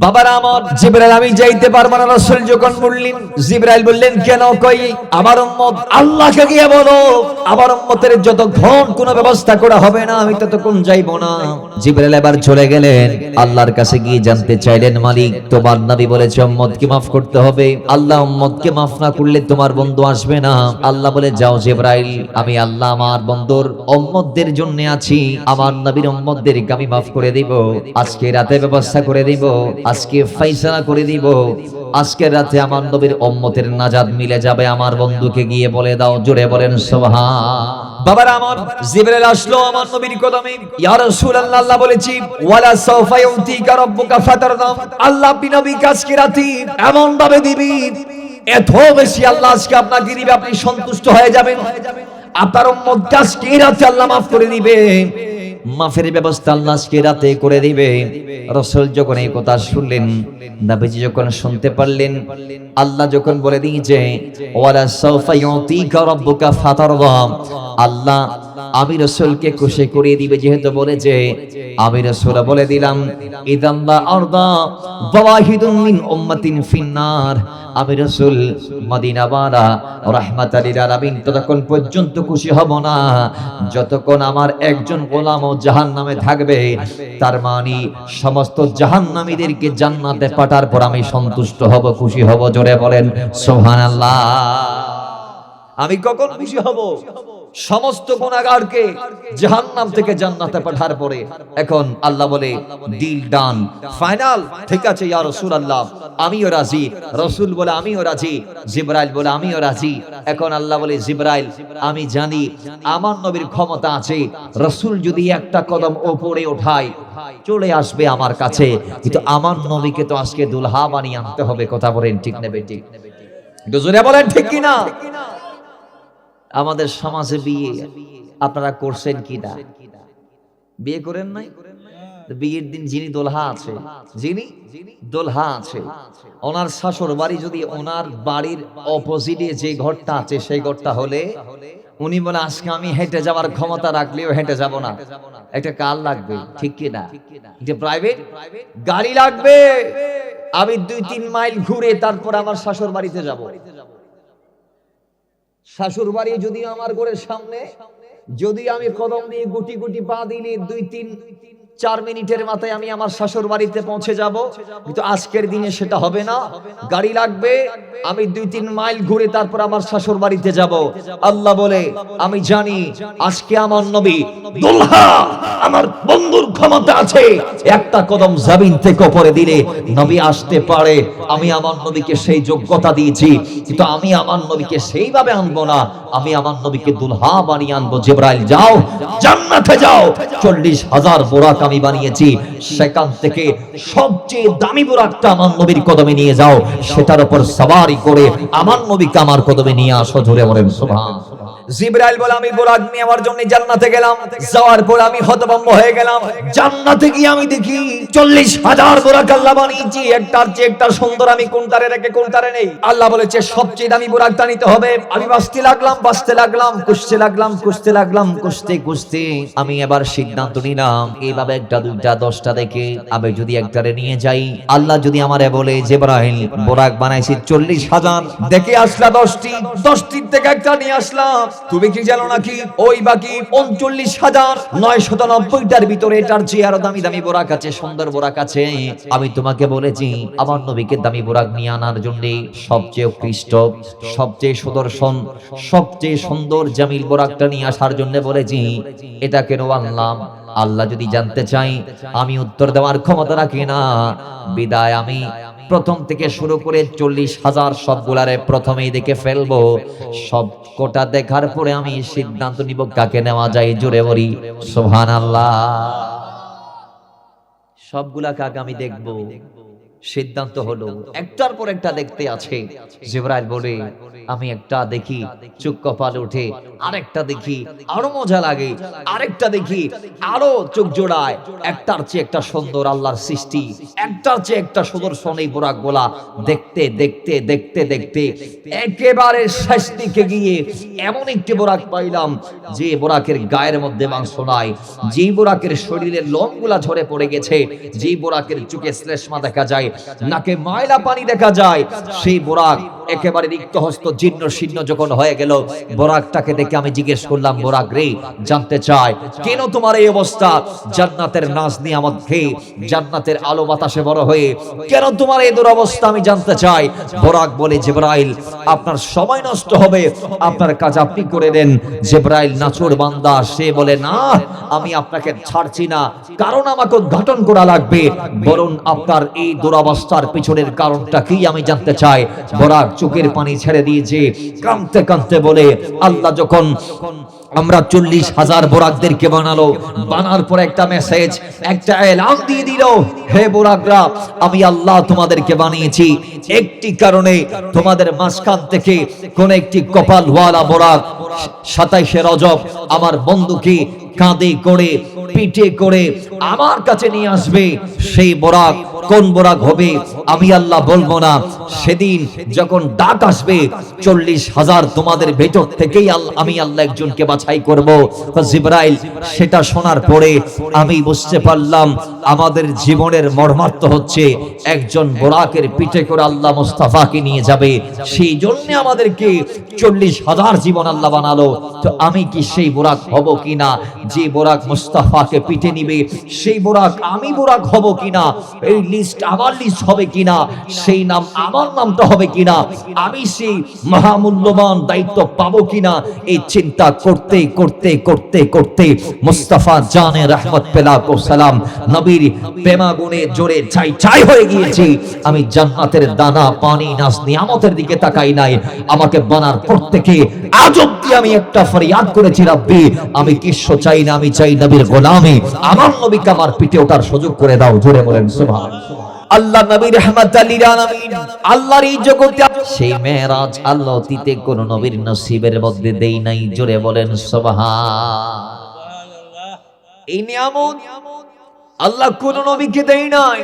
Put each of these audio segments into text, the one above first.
বাবার আমার জিবরাইল আমি যাইতে পারবো না। রাসূল যখন বললেন, জিবরাইল বললেন কেন? কই আমার উম্মত আল্লাহকে গিয়ে বলো আমার উম্মতের যতক্ষণ কোনো ব্যবস্থা করা হবে না আমি ততক্ষণ যাইবো না। জিবরাইল এবার চলে গেলেন আল্লাহর কাছে গিয়ে জানতে চাইলেন, মালিক তোমার নবী বলেছে উম্মতকে maaf করতে হবে, আল্লাহ উম্মতকে maaf না করলে তোমার বন্ধু আসবে না। আল্লাহ বলে যাও জিবরাইল, আমি আল্লাহ আমার বন্ধুর উম্মতদের জন্য আছি, আমার নবীর উম্মতদেরকে আমি maaf করে দিব। আজকে রাতে ব্যবস্থা করে দিব, আজকে ফয়সালা করে দিব, আজকে রাতে আমার নবীর উম্মতের নাজাত মিলে যাবে। আমার বন্ধুকে গিয়ে বলে দাও। জোরে বলেন সুবহান। বাবারা আমার জিবরাইল আসলো আমার নবীর কদমে, ইয়া রাসূলুল্লাহ আল্লাহ বলেছি ওয়ালা সাওফা ইউতিকা রাব্বুকা ফাতারদাম, আল্লাহ আপনি নবীকে আজকে রাতে এমন ভাবে দিবি, এত বেশি আল্লাহ আজকে আপনাকে দিবে আপনি সন্তুষ্ট হয়ে যাবেন। আপনার উম্মতকে আজকে রাতে আল্লাহ maaf করে দিবে, মাফের ব্যবস্থা আল্লাহ আজকে রাতে করে দিবে। রাসূল যখন এই কথা শুনলেন, নবীজি যখন শুনতে পারলেন, আল্লাহ যখন বলে দিয়েছে ওয়ালা সাওফা ইউতিকা রাব্বুকা ফাতারদা, আল্লাহ আমি রাসূলকে খুশি করে দিবে। যেহেতু বলেছে আমি রাসূল বলে দিলাম ইদাল্লাহ আরদা ওয়াহিদুম মিন উম্মাতিন ফিন্নার, আমি রাসূল মদিনাওয়ালা রাহমাতাল লিল আলামিন ততক্ষণ পর্যন্ত খুশি হব না যতক্ষণ আমার একজন গোলামও জাহান্নামে থাকবে। তার মানে সমস্ত জাহান্নামীদেরকে জান্নাতে পাঠার পর আমি সন্তুষ্ট হব, খুশি হব। জোরে বলেন সুবহানাল্লাহ। আমি কখন খুশি হব? সমস্ত গুনাহগারকে জাহান্নাম থেকে জান্নাতে পাঠার পরে। এখন আল্লাহ বলে ডিল ডান, ফাইনাল, ঠিক আছে ইয়া রাসূলুল্লাহ আমিও রাজি। রাসূল বলে আমিও রাজি, জিবরাইল বলে আমিও রাজি। এখন আল্লাহ বলে জিবরাইল আমি জানি আমার নবীর ক্ষমতা আছে, রাসূল যদি একটা কদম উপরে ওঠায় চলে আসবে আমার কাছে, কিন্তু আমার নবীকে তো আজকে দুলহা বানিয়ে আনতে হবে। কথা বলেন ঠিক না বেঠিক? একটু জোরে বলেন ঠিক কি না? আমাদের সমাজে বিয়ে আপনারা করছেন কিনা? বিয়ে করেন নাই? বিয়ের দিন যিনি দোলহা আছে, যিনি দোলহা আছে, ওনার শাশুড় বাড়ি যদি ওনার বাড়ির অপোজিটে যে ঘরটা আছে সেই ঘরটা হলে উনি বলে আজকে আমি হেঁটে যাওয়ার ক্ষমতা রাখলেও হেঁটে যাব না, একটা কার লাগবে, ঠিক কিনা? একটা প্রাইভেট গাড়ি লাগবে, আমি 2-3 মাইল ঘুরে তারপর আমার শাশুড় বাড়িতে যাব। শাশুর বাড়ি যদি আমার ঘরের সামনে, যদি আমি কদম দিয়ে গুটি গুটি পা দিলে 2-3-4 মিনিটের মাথায় আমি আমার শাশুর বাড়িতে পৌঁছে যাব, কিন্তু আজকের দিনে সেটা হবে না। গাড়ি লাগবে, আমি 2-3 মাইল ঘুরে তারপর আমার শাশুর বাড়িতে যাব। আল্লাহ বলে আমি জানি আজকে আমার নবী দুলহা, আমার বন্ধুর ক্ষমতা আছে, একটা কদম জমিন থেকে উপরে দিলে নবী আসতে পারে। আমি আমার নবীকে সেই যোগ্যতা দিয়েছি, কিন্তু আমি আমার নবীকে সেইভাবে আনবো না, আমি আমার নবীকে দুলহা বানিয়ে আনবো। জিবরাইল যাও জান্নাতে যাও, 40,000 বুরাক আমি বানিয়েছি, সেখান থেকে সবচেয়ে দামি বুরাকটা আমার নবীর কদমে নিয়ে যাও, সেটার উপর সওয়ারি করে আমার নবীকে আমার কদমে নিয়ে আসো। জোরে বলেন সুবহান। জিবরাইল বলে আমি বুরাক নিয়ে আমার জন্য জান্নাতে গেলাম, যাওয়ার পর আমি হতভম্ব হয়ে গেলাম। জান্নাতে গিয়ে আমি দেখি 40,000 বুরাক আল্লাহ বানিয়েছি, একটার চেয়ে একটা সুন্দর, আমি কোনটারে রেখে কোনটারে নেই। আল্লাহ বলেছে সবচেয়ে দামি বুরাকটা নিতে হবে। আমি খুঁজতে লাগলাম, খুঁজতে আমি এবার সিদ্ধান্ত নিলাম এভাবে 1টা 2টা 10টা দেখে আমি যদি একটারে নিয়ে যাই, আল্লাহ যদি আমারে বলে জিবরাইল বুরাক বানাইছি 40,000, দেখে আসলা 10টির থেকে একটা নিয়ে আসলাম, তুমি কি জানো নাকি ওই বাকি 39,990টার ভিতরে এটার চেয়ে আরো দামি দামি বুরাক আছে, সুন্দর বুরাক আছে। আমি তোমাকে বলেছি আমার নবীকে দামি বুরাক নিয়ে আনার জন্য সবচেয়ে উৎকৃষ্ট, সবচেয়ে সুদর্শন, সবচেয়ে সুন্দর জামিল বুরাকটা নিয়ে আসার জন্য বলেছি। এটা কেন আনলাম? আল্লাহ যদি জানতে চাই আমি উত্তর দেওয়ার ক্ষমতা রাখি না, বিদায় আমি প্রথম থেকে শুরু করে 40,000 সবগুলারে প্রথমেই দেখে ফেলবো। সব কোটা দেখার পরে আমি সিদ্ধান্ত নিব কাকে নেওয়া যায়। জোরে বলি সুবহানাল্লাহ। সবগুলা কাকে আমি দেখব, সিদ্ধান্ত হলো একটার পর একটা দেখতে আছে। জিবরাইল বলে আমি একটা দেখি চোখ কপালে ওঠে, আরেকটা দেখি আরো মজা লাগে, আরেকটা দেখি আরো চোখ জোড়ায়, একটার চেয়ে একটা সুন্দর আল্লাহর সৃষ্টি, একটার চেয়ে একটা সুদর্শন এই বুরাকগুলা। দেখতে দেখতে দেখতে দেখতে একেবারে শেষ দিকে গিয়ে এমন একটি বুরাক পাইলাম যে বুরাকের গায়ের মধ্যে মাংস নাই, যে বুরাকের শরীরের লোমগুলা ঝরে পড়ে গেছে, যে বুরাকের চোখে শ্লেষ্মা দেখা যায়, নাকে ময়লা পানি দেখা যায়, সেই বোরাক একেবারে রিক্ত হস্ত জীর্ণ শীর্ণ যখন হয়ে গেল, বোরাকটাকে দেখে আমি জিজ্ঞেস করলাম, বোরাক রে, জানতে চাই কেন তোমার এই অবস্থা? জান্নাতের নাজ নিয়ামত খেয়ে, জান্নাতের আলো বাতাসে বড় হয়ে কেন তোমার এই দুরবস্থা আমি জানতে চাই। বোরাক বলে, জিবরাইল, আপনার সময় নষ্ট হবে, আপনার কাজ আপনি করে দেন। জিবরাইল নাছুর বান্দা, সে বলে, না, আমি আপনাকে ছাড়ছি না, কারণ আমাকে উদ্ঘাটন করা লাগবে, বরং আপনার এই দুরবস্থার পিছনের কারণটা কি আমি জানতে চাই। বোরাক চোখের পানি ছেড়ে দিয়েছে, কাঁদতে কাঁদতে বলে, আল্লাহ যখন আমরা 40,000 বোরাকদেরকে বানালো, বানার পর একটা মেসেজ, একটা এলান দিয়ে দিল, হে বোরাকরা, আমি আল্লাহ তোমাদেরকে বানিয়েছি একটি কারণে, তোমাদের মাঝখান থেকে কোন একটি কপালওয়ালা বোরাক 27শে রজব আমার বন্ধুকে কাঁধে করে পিঠে করে আমার কাছে নিয়ে আসবে। সেই বোরাক কোন বোরাক হবে আমি আল্লাহ বলবো না। সেদিন যখন ডাক আসবে 40,000 তোমাদের ভেতর থেকেই আমি আল্লাহ একজনকে বাছাই করব। জিবরাইল সেটা শোনার পরে আমি বুঝতে পারলাম আমাদের জীবনের মর্মার্থ হচ্ছে একজন বোরাকের পিঠে করে আল্লাহ মুস্তাফাকে নিয়ে যাবে। সেই জন্য আমাদেরকে 40,000 জীবন আল্লাহ বানালো। তো আমি কি সেই বোরাক হব কিনা যে বোরাক মুস্তাফাকে পিঠে নিবে? সেই বোরাক আমি বোরাক হব কিনা? এই লিস্ট আমার লিস্ট হবে কিনা? সেই নাম আমার নামটা হবে কিনা? আমি সেই মহামূল্যবান দায়িত্ব পাবো কিনা? এই চিন্তা করতে করতে করতে করতে মুস্তাফা জানে রহমত পেলাকো সালাম নবীর প্রেমাগুণে জোরে চাই চাই হয়ে গিয়েছি। আমি জান্নাতের দানা পানি নাজ নিয়ামতের দিকে তাকাই নাই। আমাকে বানার পর থেকে আজ অব্দি আমি একটা ফরিয়াদ করেছি, রাব্বি, আমি কিচ্ছু চাই না, আমি চাই নবীর গোলামি। আমার নবীকে আমার পিঠে ওঠার সুযোগ করে দাও। জোরে বলেন সুবহানাল্লাহ। আল্লাহ নবী রাহমাতাল লিল আলামিন, আল্লাহর এই জগতে সেই মেরাজ আল্লাহ অতীতে কোন নবীর নসিবের মধ্যে দেই নাই। জোরে বলেন সুবহানাল্লাহ। এই নিয়ামত আল্লাহ কোন নবীকে দেই নাই,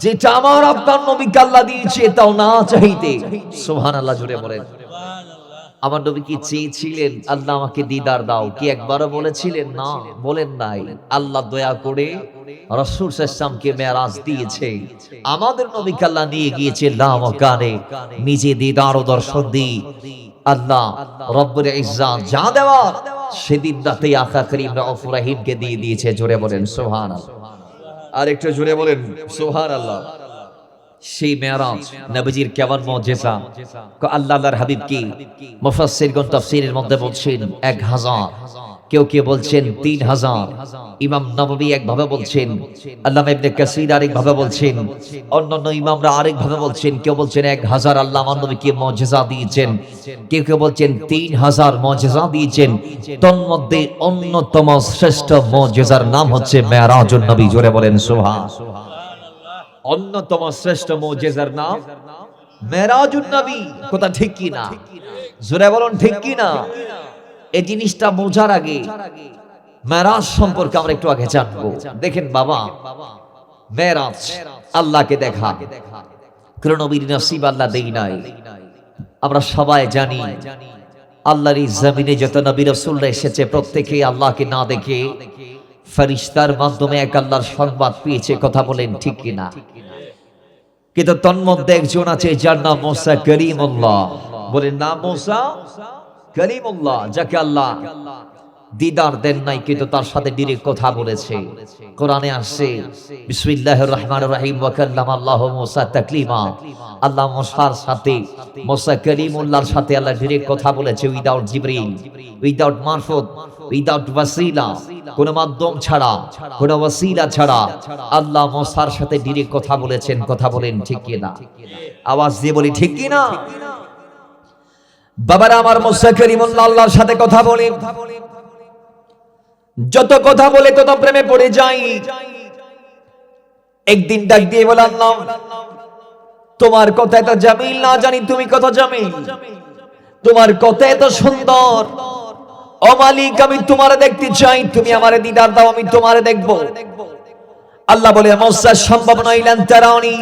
যেটা আমার আপনার নবীকে আল্লাহ দিয়েছে, তাও না চাইতে। সুবহানাল্লাহ, জোরে বলেন। আমার নবী কি চেয়েছিলেন আল্লাহ আমাকে দিদার দাও? কি একবারও বলেছিলেন? না, বলেন নাই। আল্লাহ দয়া করে রাসূল সাল্লাল্লাহু আলাইহি ওয়াসাল্লামকে মেরাজ দিয়েছে, আমাদের নবীকে আল্লাহ নিয়ে গিয়েছে লামাকানে, নিজে দিদার ও দর্শন দিয়ে আল্লাহ রব্বুল ইজ্জাত যা দেওয়ার সেদিন রাতে আকা করিম রাউফুর রহিমকে দিয়ে দিয়েছে। জোরে বলেন সুবহানাল্লাহ। আর একটু জোরে বলেন সুবহানাল্লাহ। সেই মেরাজ নবীজির কেমন মুজিজা! আল্লাহর হাবিব কি মুফাসসিরগণ তাফসীরের মধ্যে বলছেন 1000, কেউ কেউ বলছেন 3000, ইমাম নববী একভাবে বলছেন, আল্লামা ইবনে কাসির আরেকভাবে বলছেন, অন্যান্য ইমামরা আরেকভাবে বলছেন। কেউ বলছেন 1000 আল্লাহ আমার নবীকে মুজিজা দিয়েছেন, কেউ কেউ বলছেন 3000 মুজিজা দিয়েছেন। তন্মধ্যে অন্যতম শ্রেষ্ঠ মুজিজার নাম হচ্ছে মেরাজুন নবী। জোরে বলেন সুবহানাল্লাহ। অন্যতম শ্রেষ্ঠ মুজিজার নাম মেরাজুন নবী। কথা ঠিক কি না? জোরে বলুন ঠিক কি না? এই জিনিসটা বোঝার আগে মেরাজ সম্পর্কে আমরা একটু আগে জানবো। দেখেন বাবা, মেরাজ আল্লাহকে দেখা, কোন নবীর নসিব আল্লাহ দেই নাই। আমরা সবাই জানি আল্লাহর এই জমিনে যত নবী রাসূলরা এসেছে প্রত্যেকেই আল্লাহকে না দেখে ফেরেশতার মাধ্যমে এক আল্লাহর সংবাদ পেয়েছে। কথা বলেন ঠিক কি না? কিন্তু তন্মধ্যে একজন আছে যার নাম মুসা কলিমুল্লাহ। বলেন না, মুসা কলিমুল্লাহ, যাকে আল্লাহ দিদার দেন নাই কিন্তু তার সাথে ডাইরেক্ট কথা বলেছে। কোরআনে আসছে বিসমিল্লাহির রহমানির রহিম, ওয়া কাল্লামাল্লাহু মুসা তাকলিমা। আল্লাহ মুসার সাথে, মুসা কলিমুল্লাহর সাথে আল্লাহ ডাইরেক্ট কথা বলেছে, উইদাউট জিবরিল, উইদাউট মারফত, উইদাউট ওয়াসিলা, কোন মাধ্যম ছাড়া, কোন ওয়াসিলা ছাড়া আল্লাহ মুসার সাথে ডাইরেক্ট কথা বলেছেন। কথা বলেন ঠিক কি না? আওয়াজ দিয়ে বলি ঠিক কি না? বাবারা আমার, মুসা কলিমুল্লাহ আল্লাহর সাথে কথা বলে, যত কথা বলে তত প্রেমে পড়ে যাই। একদিন ডাক দিয়ে বলে, আল্লাহ তোমার কথা এত জামিল, না জানি তুমি কত জামিল, তোমার কথা এত সুন্দর। ও মালিক, আমি তোমারে দেখতে চাই, তুমি আমারে দিদার দাও, আমি তোমারে দেখব। আল্লাহ বলে, মুসা সম্ভব নয়, লান তারানি,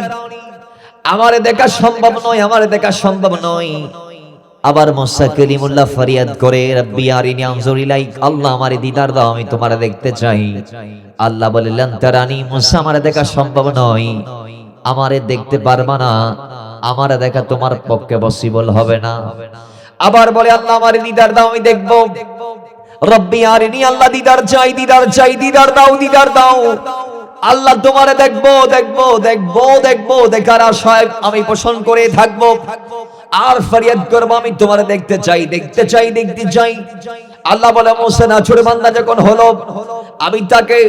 আমারে দেখা সম্ভব নয়, আমারে দেখা সম্ভব নয়। আবার মুসা কলিমুল্লাহ ফরিয়াদ করে, রব্বি আরিনি আনজুর ইলাইক, আল্লাহ আমারে দিদার দাও, আমি তোমারে দেখতে চাই। আল্লাহ বলে, লান তারানি, মুসা আমারে দেখা সম্ভব নয়। আমারে দেখতে পারবা না, আমারে দেখা তোমার পক্ষে পসিবল হবে না। আবার বলে আল্লাহ আমারে দিদার দাও, আমি দেখবো। রব্বি আরিনি, আল্লাহ দিদার চাই, দিদার চাই, দিদার দাও, দিদার দাও। আল্লাহ তোমারে দেখবো, দেখবো, দেখবো, দেখবো, দেখার আশায় আমি পোষণ করে থাকবো আর ফরিয়াদ করবো, আমি তোমারে দেখতে চাই, দেখতে চাই, দেখতে চাই। আল্লাহ বলে মুসা না ছোট বান্দা যখন হলো, আমি তাকে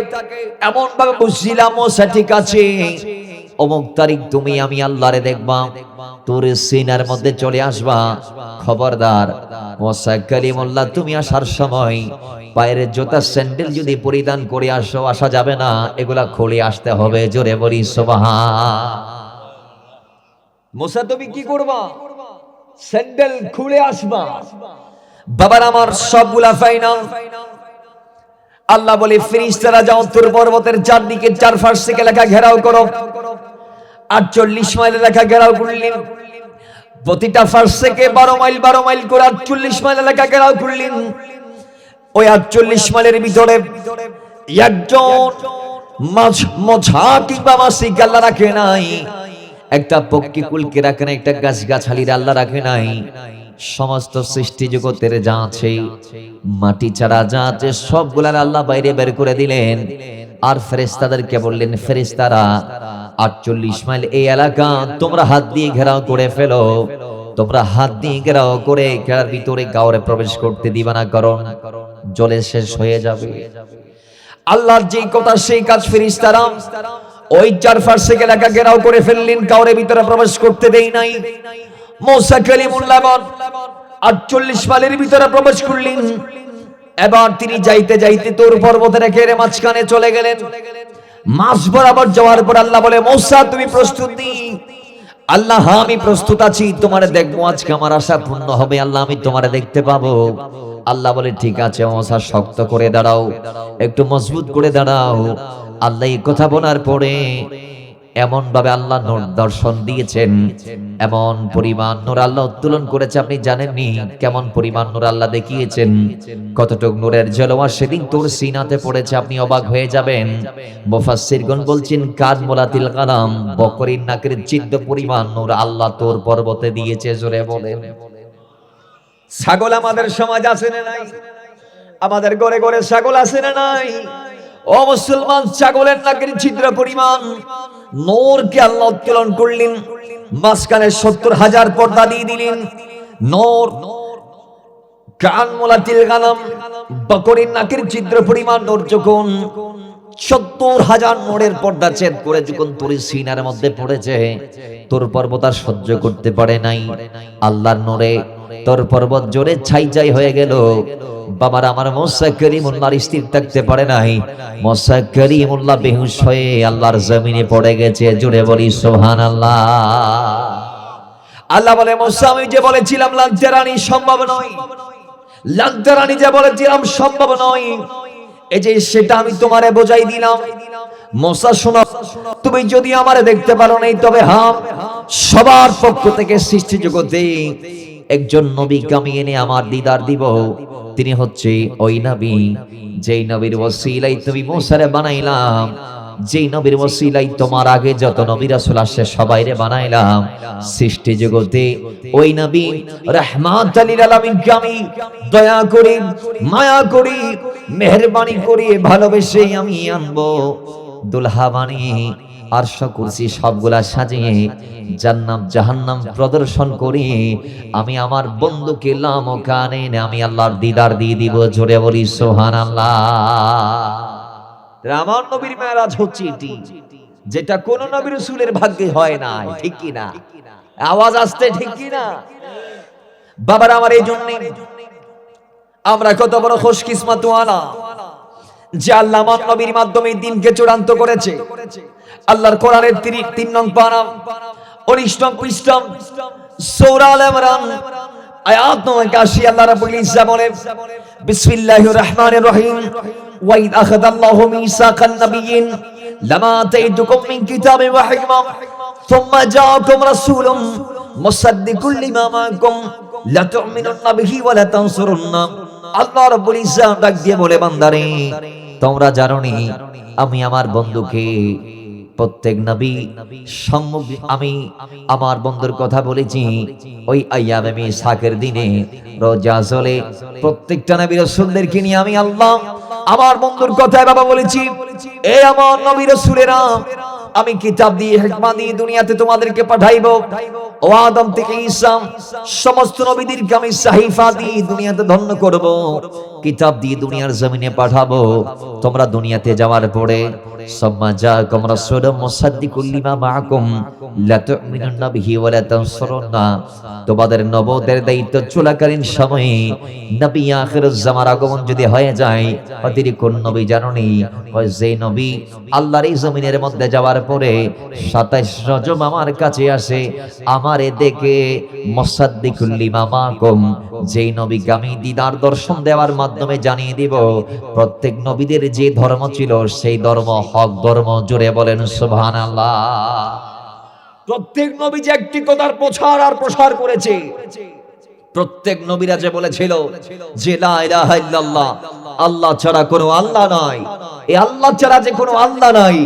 এমন ভাবে বুঝছিলাম, মুসা ঠিক আছে, অমুক তারিখ তুমি আমি আল্লাহরে দেখবা, তোর সিনার মধ্যে চলে আসবা। খবরদার মুসা কালিমুল্লাহ, তুমি আসার সময় পায়ের জুতা স্যান্ডেল যদি পরিধান করে আসো, আসা যাবে না, এগুলা খুলে আসতে হবে। জোরে বলি সুবহান। মুসা তুমি কি করবা? স্যান্ডেল খুলে আসবা। বাবার আমার সবগুলা ফাইনাল। আল্লাহ বলে ফেরেশতারা যাও, তোর পর্বতের চারদিকে 4 ফার্স থেকে লেখা ঘেরাও করো। 48 মাইল লেখা ঘেরাও করলেন। প্রতিটা ফার্স থেকে 12 মাইল 12 মাইল করে 48 মাইল লেখা ঘেরাও করলেন। ওই 48 মাইলের ভিতরে একজন মাঝা কিংবা মাসিক আল্লাহ রাখে নাই, একটা পক্ষীকুলকে রাখে নাই, একটা গাছ গাছালির আল্লাহ রাখে নাই। সমস্ত সৃষ্টি জগতের যা আছে, মাটি ছাড়া যা আছে, সবগুলার আল্লাহ বাইরে বের করে দিলেন। আর ফেরেশতাদেরকে বললেন, ফেরেশতারা 48 মাইল এই এলাকা তোমরা হাত দিয়ে ঘেরাও করে ফেলো। তোমরা হাত দিয়ে ঘেরাও করে ঘেরার ভিতরে কাউরে প্রবেশ করতে দিবা না, কারণ জলে শেষ হয়ে যাবে। আল্লাহর যে কথা সেই কাজ। ফেরেশতারা ওই 4 ফার্স থেকে এলাকা ঘেরাও করে ফেললেন, কাউরে ভিতরে প্রবেশ করতে দেই নাই। মুসা কালিমুল্লাহ 48 মাইলের ভিতরে প্রবেশ করলেন। এবার তিনি যাইতে যাইতে তোর পর্বতের একেবারে মাঝখানে চলে গেলেন। মাঝ বরাবর যাওয়ার পর আল্লাহ বলে, মুসা তুমি প্রস্তুত নি? আল্লাহ হ্যাঁ আমি প্রস্তুত আছি, তোমারে দেখবো, আজকে আমার আশা পূর্ণ হবে, আল্লাহ আমি তোমারে দেখতে পাবো। আল্লাহ বলে ঠিক আছে মুসা, শক্ত করে দাঁড়াও, একটু মজবুত করে দাঁড়াও। আল্লাহ এই কথা বলার পরে এমন ভাবে আল্লাহ নূর দর্শন দিয়েছেন, এমন পরিমাণ নূর আল্লাহ উত্তোলন করেছে, আপনি জানেননি কেমন পরিমাণ নূর আল্লাহ দেখিয়েছেন। কতটুক নূরের জলওয়া সেদিন তোর সিনাতে পড়েছে, আপনি অবাক হয়ে যাবেন। মুফাসসিরগণ বলছেন কাদ মুলাতিল কালাম, বকরীর নাকের চিদ্দ পরিমাণ নূর আল্লাহ তোর পর্বতে দিয়েছে। জোরে বলেন। ছাগল আমাদের সমাজ আছে না নাই? আমাদের ঘরে ঘরে ছাগল আছে না নাই? ও মুসলমান, ছাগলের নাকের ছিদ্র পরিমাণ নূরকে আল্লাহ উত্তোলন করলেন। মাঝখানে 70,000 পর্দা দিয়ে দিলেন। নূর কান মুলাতিল গানাম, বকরীর নাকের ছিদ্র পরিমাণ নূর যখন 70,000 নূরের পর্দা ছেদ করে যখন তোর সিনার মধ্যে পড়েছে, তোর পর্বত আর সহ্য করতে পারে নাই। আল্লাহর নূরে তোর পর্বত জোরে ছাই ছাই হয়ে গেল। বাবার আমার মুসা কালিমুল্লাহ স্থির থাকতে পারে নাই। মুসা কালিমুল্লাহ বেহুশ হয়ে আল্লাহর জমিনে পড়ে গেছে। জোরে বলি সুবহানাল্লাহ। আল্লাহ বলে, মুসা আমি যে বলেছিলাম লাগতে রানী সম্ভব নয়, লাগতে রানী যে বলেছিলাম সম্ভব নয়, এই যে সেটা আমি তোমারে বোঝাই দিলাম। মুসা শোনো, তুমি যদি আমারে দেখতে পারো নাই, তবে হ্যাঁ সবার পক্ষ থেকে সৃষ্টি জগতে একজন নবীকে আমি এনে আমার দিদার দিব। তিনি হচ্ছে ওই নবী যেই নবীর ওসিলাই তুমি মুসারে বানাইলাম, যেই নবীর ওসিলাই তোমার আগে যত নবী রাসূল আসছে সবাইরে বানাইলাম। সৃষ্টি জগতে ওই নবী রাহমাতুল লিল আলামিনকে আমি দয়া করি, মায়া করি, মেহেরবানি করি, ভালোবেসে আমি আনবো, দুলহা বানিয়ে আরশ কুরসি সবগুলা সাজিয়ে জান্নাত জাহান্নাম প্রদর্শন করি, আমি আমার বন্ধুকে লামকানে আমি আল্লাহর দিদার দিয়ে দিব। জোরে বলি সুবহানাল্লাহ। আমার নবীর মেরাজ হচ্ছে এটি, যেটা কোন নবী রাসূলের ভাগ্যে হয় না। ঠিক কি না? আওয়াজ আসছে ঠিক কি না? বাবার আমার এই জন্য আমরা কত বড় খুশকিসমত ওয়ালা যে আল্লাহ আমার নবীর মাধ্যমে দিনকে চূড়ান্ত করেছে। আল্লাহর কোরআনের 3 নং পারা 19 নং পৃষ্ঠা সূরা আল ইমরান আয়াত নম্বর 81 আল্লাহ রাব্বুল ইজ্জত বলে, বিসমিল্লাহির রহমানির রহিম, ওয়া ইয আখাযাল্লাহু মিসাকান নাবিয়্যিন লামা আতাইতুকুম মিন কিতাবিন ওয়া হিকমা সুম্মা জাআকুম রাসূলুম মুসাদ্দিকুল লিমা মাআকুম লা তু'মিনুন্না বিহি ওয়া লা তানসুরুন্না। আল্লাহ রাব্বুল ইজ্জত ডাক দিয়ে বলে, বান্দারে তোমরা জানো নি আমি আমার বন্ধুকে প্রত্যেক নবী সম্মুখ আমি আমার বন্ধুর কথা বলেছি, ওই আইয়ামে মিসাকের দিনে রোজা চলে প্রত্যেকটা নবী রাসূলদেরকে নিয়ে আমি আল্লাহ আমার বন্ধুর কথায় বাবা বলেছি, এই আমার নবী রাসূলেরা, আমি কিতাব দিয়ে হিকমত দিয়ে দুনিয়াতে তোমাদেরকে পাঠাইবো। ও আদম থেকে ঈসা সমস্ত নবীদেরকে আমি সাহিফা দিয়ে দুনিয়াতে ধন্য করব, কিতাব দিয়ে দুনিয়ার জমিনে পাঠাবো। তোমরা দুনিয়াতে যাওয়ার পরে সাম্মা জাআকুম রাসূলুম মুসাদ্দিকুল লিমা মাআকুম লা তু'মিনুন্না বিহি ওয়া লা তানসুরুন্না। তোমাদের নবুয়তের দায়িত্ব চলাকালীন সময়ে নবী আখিরুজ জামার আগমন যদি হয়ে যায়, অতিরিক্ত কোন নবী জানোনি? ওই যে নবী আল্লাহর এই জমিনের মধ্যে যাওয়ার পরে 27 রজব আমার কাছে আসে, আমারে দেখে মুসাদ্দিকুল লিমা মাআকুম, যেই নবীকে আমি দিদার দর্শন দেওয়ার মাধ্যমে জানিয়ে দিব প্রত্যেক নবীদের যে ধর্ম ছিল সেই ধর্ম হক ধর্ম। জোরে বলেন সুবহানাল্লাহ। প্রত্যেক নবী যে একটি কথার প্রচার আর প্রসার করেছে, প্রত্যেক নবীরা যে বলেছিল যে লা ইলাহা ইল্লাল্লাহ, আল্লাহ ছাড়া কোনো আল্লাহ নাই, এই আল্লাহ ছাড়া যে কোনো আল্লাহ নাই।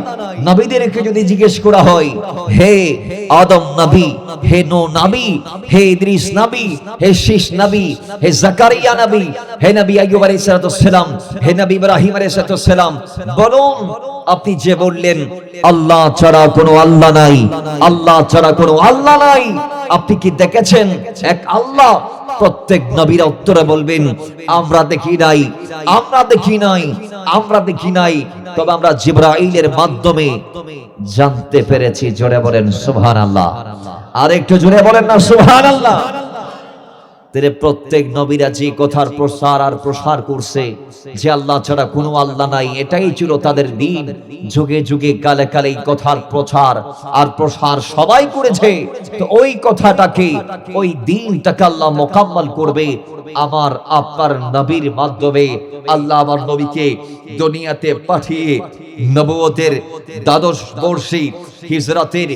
নবীদেরকে যদি জিজ্ঞেস করা হয়, হে আদম নবী, হে নূহ নবী, হে ইদ্রিস নবী, হে শীশ নবী, হে জাকারিয়া নবী, হে নবী আইয়ুব আলাইহিস সালাম, হে নবী ইব্রাহিম আলাইহিস সালাম, বলুন আপনি যে বললেন আল্লাহ ছাড়া কোনো আল্লাহ নাই, আল্লাহ ছাড়া কোনো আল্লাহ নাই, আপনি কি দেখেছেন এক আল্লাহ? প্রত্যেক নবীরা উত্তরে বলবেন, আমরা দেখি নাই, আমরা দেখি নাই, আমরা দেখি নাই, তবে আমরা জিবরাইলের মাধ্যমে জানতে পেরেছি। জোরে বলেন সুবহানাল্লাহ। আর একটু জোরে বলেন না সুবহানাল্লাহ। তেরে প্রত্যেক নবীরা যে কথার প্রসার আর প্রসার করছে যে আল্লাহ ছাড়া কোনো আল্লাহ নাই, এটাই ছিল তাদের দিন। যুগে যুগে কালে কালে এই কথার প্রচার আর প্রসার সবাই করেছে। তো ওই কথাটাকে, ওই দিনটাকে আল্লাহ মোকাম্মল করবে আমার আপনার নবীর মাধ্যমে। আল্লাহ আমার নবীকে দুনিয়াতে পাঠিয়ে নবুয়তের দ্বাদশ বর্ষে হিজরতের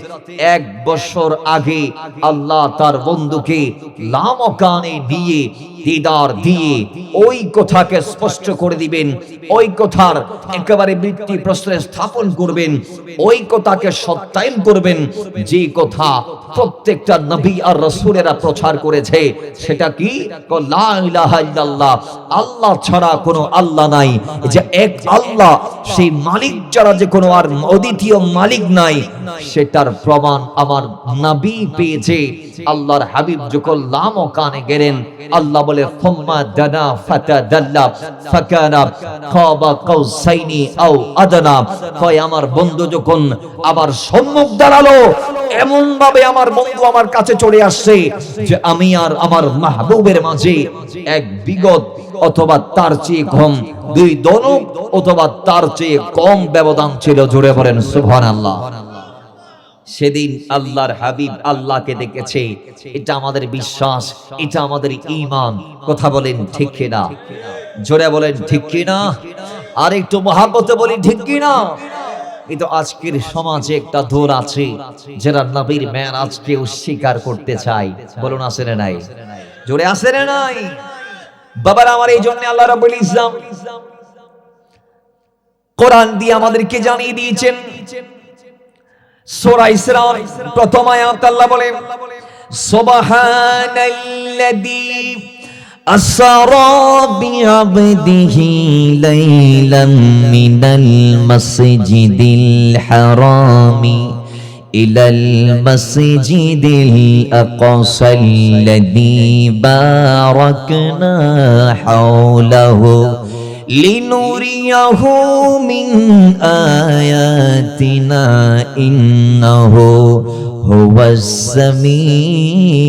1 বছর আগে আল্লাহ তার বন্ধুকে লামকানে নিয়ে দিদার দিয়ে ওই কথাকে স্পষ্ট করে দিবেন, ওই কথার একেবারে ভিত্তি প্রস্তরে স্থাপন করবেন, ওই কথাকে সত্যায়ন করবেন যে কথা প্রত্যেকটা নবী আর রাসূলেরা প্রচার করেছে। সেটা কি? লা ইলাহা ইল্লাল্লাহ, আল্লাহ ছাড়া কোনো আল্লাহ নাই। যে এক আল্লাহ, সেই মালিক ছাড়া যে কোনো আর অদ্বিতীয় মালিক নাই, সেটার প্রমাণ আমার নবী পেয়েছে। আল্লাহর হাবিব যখন লামকানে গেলেন, আল্লাহ বলে ফুম্মা দানা ফাতাদাল্লা ফাকানা কাবা কাউসাইনি আও আদনা। কয় আমার বন্ধু যখন আবার সম্মুখ দাঁড়ালো, এমন ভাবে আমার বন্ধু আমার কাছে চলে আসছে যে আমি আর আমার মাহবুবের মাঝে এক বিগত অথবা তার চেয়ে কম, 2 দনক অথবা তার চেয়ে কম ব্যবধান ছিল। জোরে বলেন সুবহানাল্লাহ। সেদিন আল্লাহর হাবিব আল্লাহকে দেখেছে, এটা আমাদের বিশ্বাস, এটা আমাদের ঈমান। কথা বলেন ঠিক কিনা? জোরে বলেন ঠিক কিনা? আর একটু মহব্বতে বলি ঠিক কিনা? কিন্তু আজকের সমাজে একটা দৌড় আছে যারা নবীর মেরাজকে অস্বীকার করতে চায়। বলুন আছে না নাই? জোরে আছে না নাই? বাবারা আমার, এই জন্য আল্লাহ রাব্বুল ইজ্জাত কোরআন দিয়ে আমাদেরকে জানিয়ে দিয়েছেন। সূরা ইসরা প্রথম আয়াত আল্লাহ বলেন, সুবহানাল্লাযী আসরা বিআবদিহি লাইলাম মিনাল মাসজিদিল হারামি ইলাল মাসজিদিল আকসাল্লাযী বারাকনা হাওলাহু লিনুরিয়াহু মিন আয়াতিনা ইন্নাহু হুয়াস সামিউল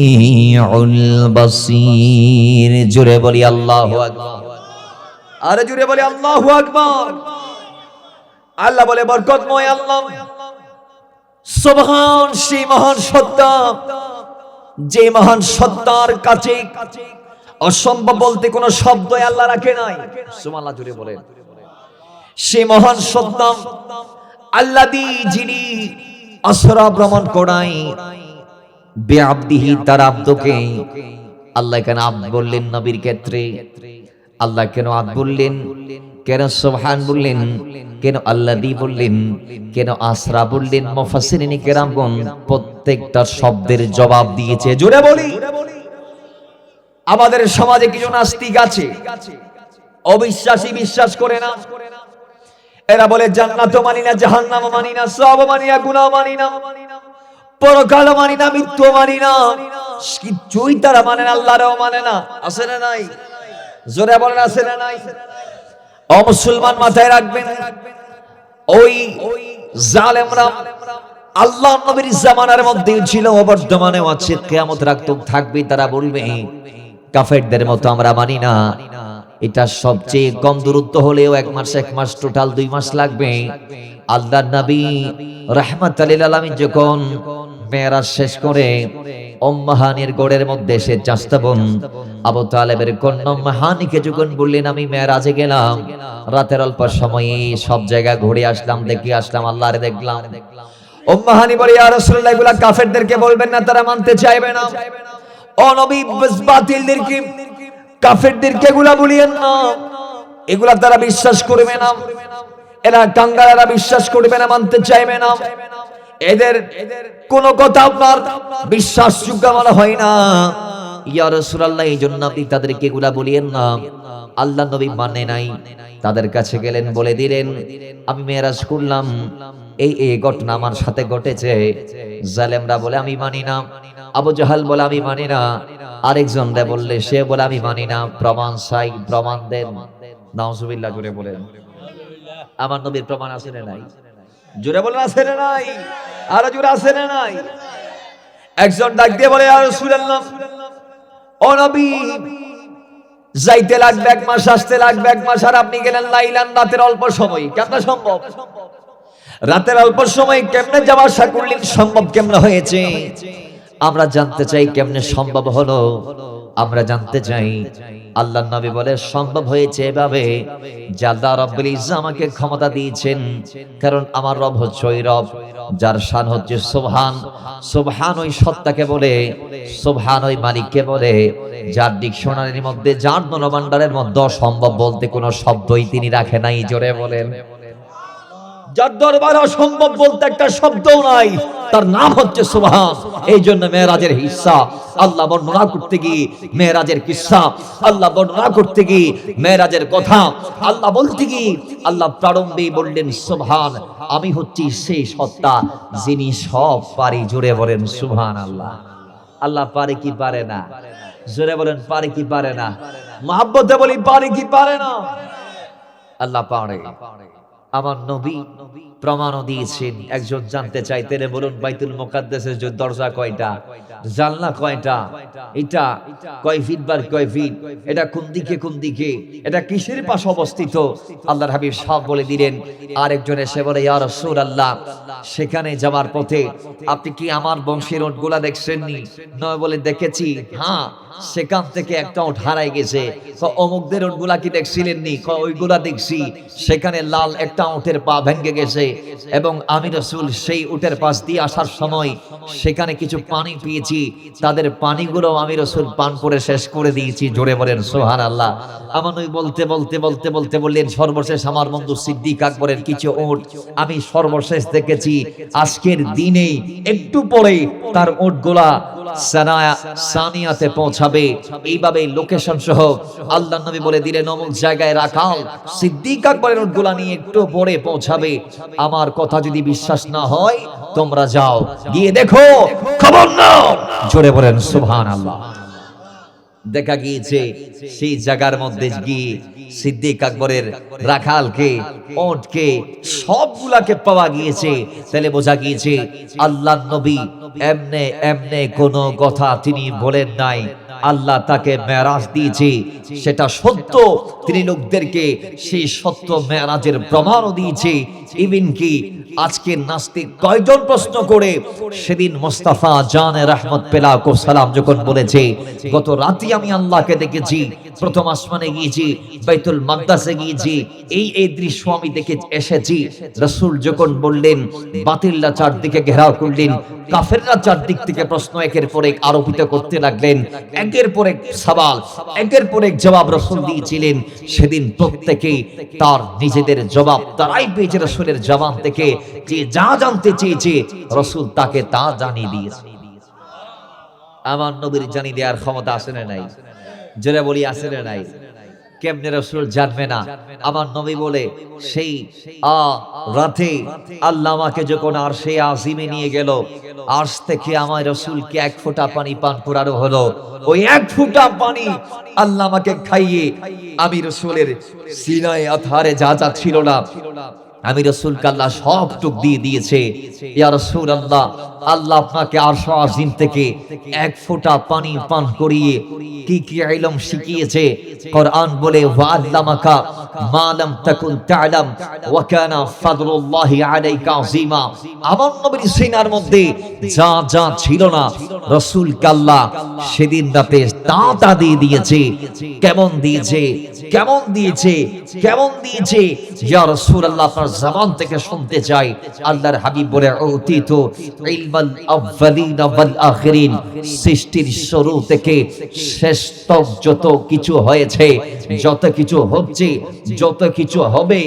বাসীর। জোরে বলি আল্লাহু আকবার। আরে জোরে বলি আল্লাহু আকবার। আল্লাহ বলে, বরকতময় আল্লাহ, সুবহান সেই মহান সত্তা, যে মহান সত্তার কাছে অসম্ভব বলতে কোনো শব্দ আল্লাহ রাখে নাই। সুবহানাল্লাহ, জোরে বলেন। সে মহান সত্তা আল্লাযী, যিনি আসরা ভ্রমণ করাই বিআবদিহি, তার আব্দকে। আল্লাহ কেন আব্দ বললেন নবীর ক্ষেত্রে? আল্লাহ কেন আদ বললেন, কেন সুবহান বললেন, কেন আল্লাযী বললেন, কেন আসরা বললেন? মুফাসসিরিন কেরামগণ প্রত্যেকটা শব্দের জবাব দিয়েছে। জোরে বলি। আমাদের সমাজে কিছু নাস্তিক আছে, অবিশ্বাসী, বিশ্বাস করে না। এরা বলে জান্নাতও মানি না, জাহান্নামও মানি না, সব মানি না, গুনাহ মানি না, পরকাল মানি না, মৃত্যু মানি না, কিছুই তারা মানে না, আল্লাহরও মানে না। আছে না নাই? জোরে বলেন, আছে না নাই? ও মুসলমান, মাথায় রাখবেন, ওই জালেমরা আল্লাহ নবীর জামানার মধ্যে ছিল, বর্তমানেও আছে, কিয়ামত রাখতো থাকবে। তারা বলবে কাফেরদের মতো আমরা মানি না। এটা সবচেয়ে কম দূরত্ব হলেও 1 মাস টোটাল 2 মাস লাগবে। আল্লাহর নবী রাহমাতুল লিল আলামিন যখন মেরাজ শেষ করে উম্মাহানির গোড়ের মধ্যে সে চাচা বোন আবু তালেবের কন্যা উম্মাহানিকে যখন বললেন আমি মেরাজে গেলাম, রাতের অল্প সময়ে সব জায়গা ঘুরে আসলাম, দেখে আসলাম, আল্লাহরে দেখলাম। উম্মাহানি বলে ইয়া রাসূলুল্লাহ, এগুলা কাফেরদেরকে বলবেন না, তারা মানতে চাইবে না। ও নবী, বাতিলদেরকে, কাফেরদেরকে এগুলা বলিয়েন না, এগুলা তারা বিশ্বাস করবে না, এরা কাঙ্গালেরা বিশ্বাস করবে না, মানতে চাইবে না। এদের কোন কথা আপনার বিশ্বাসযোগ্য মনে হয় না। ইয়া রাসূলুল্লাহ, এইজন্য আপনি তাদেরকে এগুলা বলিয়েন না। আল্লাহ নবী মানে নাই। তাদের কাছে গেলেন, বলে দিলেন আমি মেরাজ করলাম, এই ঘটনা আমার সাথে ঘটেছে। জালেমরা বলে আমি মানি না, আবু জাহাল বলে আমি মানি না, আরেকজন রে বললে সে বলে আমি মানি না। প্রমাণ চাই, প্রমাণ দেন। নাউজুবিল্লাহ, জোরে বলেন। আমার নবীর প্রমাণ আছে না নাই? জোরে বলেন, আছে না নাই? আরো জোরে, আছে না নাই? একজন ডাক দিয়ে বলে ইয়া রাসূলুল্লাহ, ও নবী, যাইতে লাগবে 1 মাস, আসতে লাগবে 1 মাস, আর আপনি গেলেন লাইলান, রাতের অল্প সময়। কেমনে সম্ভব? রাতের অল্প সময় কেমনে যাওয়া আসা করলেন? সম্ভব কেমনে হয়েছে? আমরা জানতে চাই কেমনে সম্ভব হলো। আমরা জানতে চাই। আল্লাহর নবী বলে সম্ভব হয়েছে এভাবে যে আল্লাহ রাব্বুল ইজ্জত আমাকে ক্ষমতা দিয়েছেন, কারণ আমার রব হচ্ছে ওই রব যার শান হচ্ছে সুবহান। সুবহান ওই সত্তাকে বলে, সুবহান ওই মালিককে বলে, যার ডিকশনারির মধ্যে, যার ধনভাণ্ডারের মধ্যে অসম্ভব বলতে কোনো শব্দই তিনি রাখে নাই। জোরে বলেন। যার দরবারে অসম্ভব বলতে একটা শব্দও নাই, তার নাম হচ্ছে সুবহান। এই জন্য মেরাজের হিস্সা আল্লাহ বর্ণনা করতে গিয়ে, মেরাজের কিসসা আল্লাহ বর্ণনা করতে গিয়ে, মেরাজের কথা আল্লাহ বলতে গিয়ে আল্লাহ প্রারম্ভে বললেন সুবহান, আমি হচ্ছি সেই সত্তা যিনি সব পারি। জোরে বলেন সুবহানাল্লাহ। আল্লাহ পারে কি পারে না? জোরে বলেন, পারে কি পারে না? মহব্বতে বলি, পারে কি পারে না? আল্লাহ পারে। আমার নবী প্রমাণও দিয়েছেন। একজন জানতে চাইতেন, বলুন বাইতুল মুকাদ্দাসের দরজা কয়টা, জানলা কয়টা, এটা কয় ফিট বার কয় ফিট, এটা কোন দিকে কোন দিকে, এটা কিসের পাশে অবস্থিত? আল্লাহর হাবিব সব বলে দিলেন। আরেকজন এসে বলে ইয়া রাসূলুল্লাহ, সেখানে যাওয়ার পথে আপনি কি আমার বংশের উটগুলা দেখছেননি? নয় বলে দেখেছি। হ্যাঁ, সেখান থেকে একটা উট হারাই গেছে। অমুকদের উটগুলা কি দেখছিলেননি? ওইগুলা দেখছি। সেখানে লাল একটা উটের পা ভেঙে গেছে, এবং আমি রাসূল সেই উটের পাশ দিয়ে আসার সময় সেখানে কিছু পানি পেয়েছি, তাদের পানিগুলো আমি রাসূল পান করে শেষ করে দিয়েছি। জোরে বলেন সুবহানাল্লাহ। আমার নবী বলতে বলতে বলতে বলতে বললেন সর্বশেষ আমার বন্ধু সিদ্দিক আকবরের কিছু উট আমি সর্বশেষ দেখেছি। আজকের দিনেই একটু পরে তার উটগুলা সানিয়াতে পৌঁছাবে। এইভাবে লোকেশন সহ আল্লাহর নবী বলে দিলেন অমুক জায়গায় রাখাল সিদ্দিক আকবরের উটগুলা নিয়ে একটু পরে পৌঁছাবে। আমার কথা যদি বিশ্বাস না হয় তোমরা যাও, গিয়ে দেখো, খবর নাও। জোরে বলেন সুবহানাল্লাহ। দেখা গিয়েছে সেই জায়গার মধ্যে গিয়ে সিদ্দিক আকবরের রাখালকে, ওটকে, সবগুলাকে পাওয়া গিয়েছে। তাহলে বোঝা গিয়েছে আল্লাহর নবী এমনে এমনে কোনো কথা তিনি বলেন নাই। আল্লাহ তাকে মেরাজ দিয়েছে, সেটা সত্য। তিনি লোকদেরকে সেই সত্য মেরাজের প্রমাণও দিয়েছে। ইভেন কি আজকে নাস্তিক কয়জন প্রশ্ন করে সেদিন মোস্তাফা জানে রহমত পেলাকো সালাম যখন বলেছে গত রাতে আমি আল্লাহকে দেখেছি, প্রথম আসমানে গিয়েছি, বাইতুল মাকদাসে গিয়েছি, এই দৃশ্য আমি দেখে এসেছি। রাসূল যখন বললেন বাতিলরা চারদিকে ঘেরাও করলেন, কাফের কাফেররা চারদিক থেকে প্রশ্ন একের পর এক আরোপিত করতে লাগলেন, একের পর এক সওয়াল, একের পর এক জবাব রাসূল দিয়েছিলেন। সেদিন প্রত্যেকেই তার নিজেদের জবাব তারাই পেয়েছে রাসূলের জবান থেকে, যে যা জানতে চেয়েছে রাসূল তাকে তা জানিয়ে দিয়েছে। আমার নবীর জানিয়ে দেওয়ার ক্ষমতা আছে না নাই? জোরে বলি আছে না নাই? কেমনে রাসূল জানবে না? আমার নবী বলে সেই রাতে আল্লাহ আমাকে যখন আরশে আজিমে নিয়ে গেল, আরশ থেকে আমার রাসূলকে এক ফোঁটা পানি পান করানো হলো। ওই এক ফোঁটা পানি আল্লাহ আমাকে খাইয়ে আমি রাসূলের সিনায় আধারে যা যা ছিল না, আমি রাসূলকে আল্লাহ সবটুক দিয়ে দিয়েছে। ইয়া রাসূলুল্লাহ, আল্লাহ আপনাকে আরশ আজিম থেকে এক ফোঁটা পানি পান করিয়ে কি কি ইলম শিখিয়েছে। কোরআন বলে ওয়া আল্লামাকা মা লাম তাকুন তা'লাম ওয়া কানা ফাদলুল্লাহি আলাইকা আযীমা। আমার নবীর সিনার মধ্যে যা যা ছিল না রাসূলকে আল্লাহ সেদিন রাতে তা দিয়ে দিয়েছে। কেমন দিয়েছে? কেমন দিয়েছে? কেমন দিয়েছে? ইয়া রাসূলুল্লাহ, আপনার জবান থেকে শুনতে চাই। আল্লাহর হাবিব বলে উতিতু ইলমাল আউয়ালিন ওয়াল আখিরিন, সৃষ্টির শুরু থেকে শেষ তক যত কিছু হয়েছে, যত কিছু হচ্ছে, যত কিছু হবে,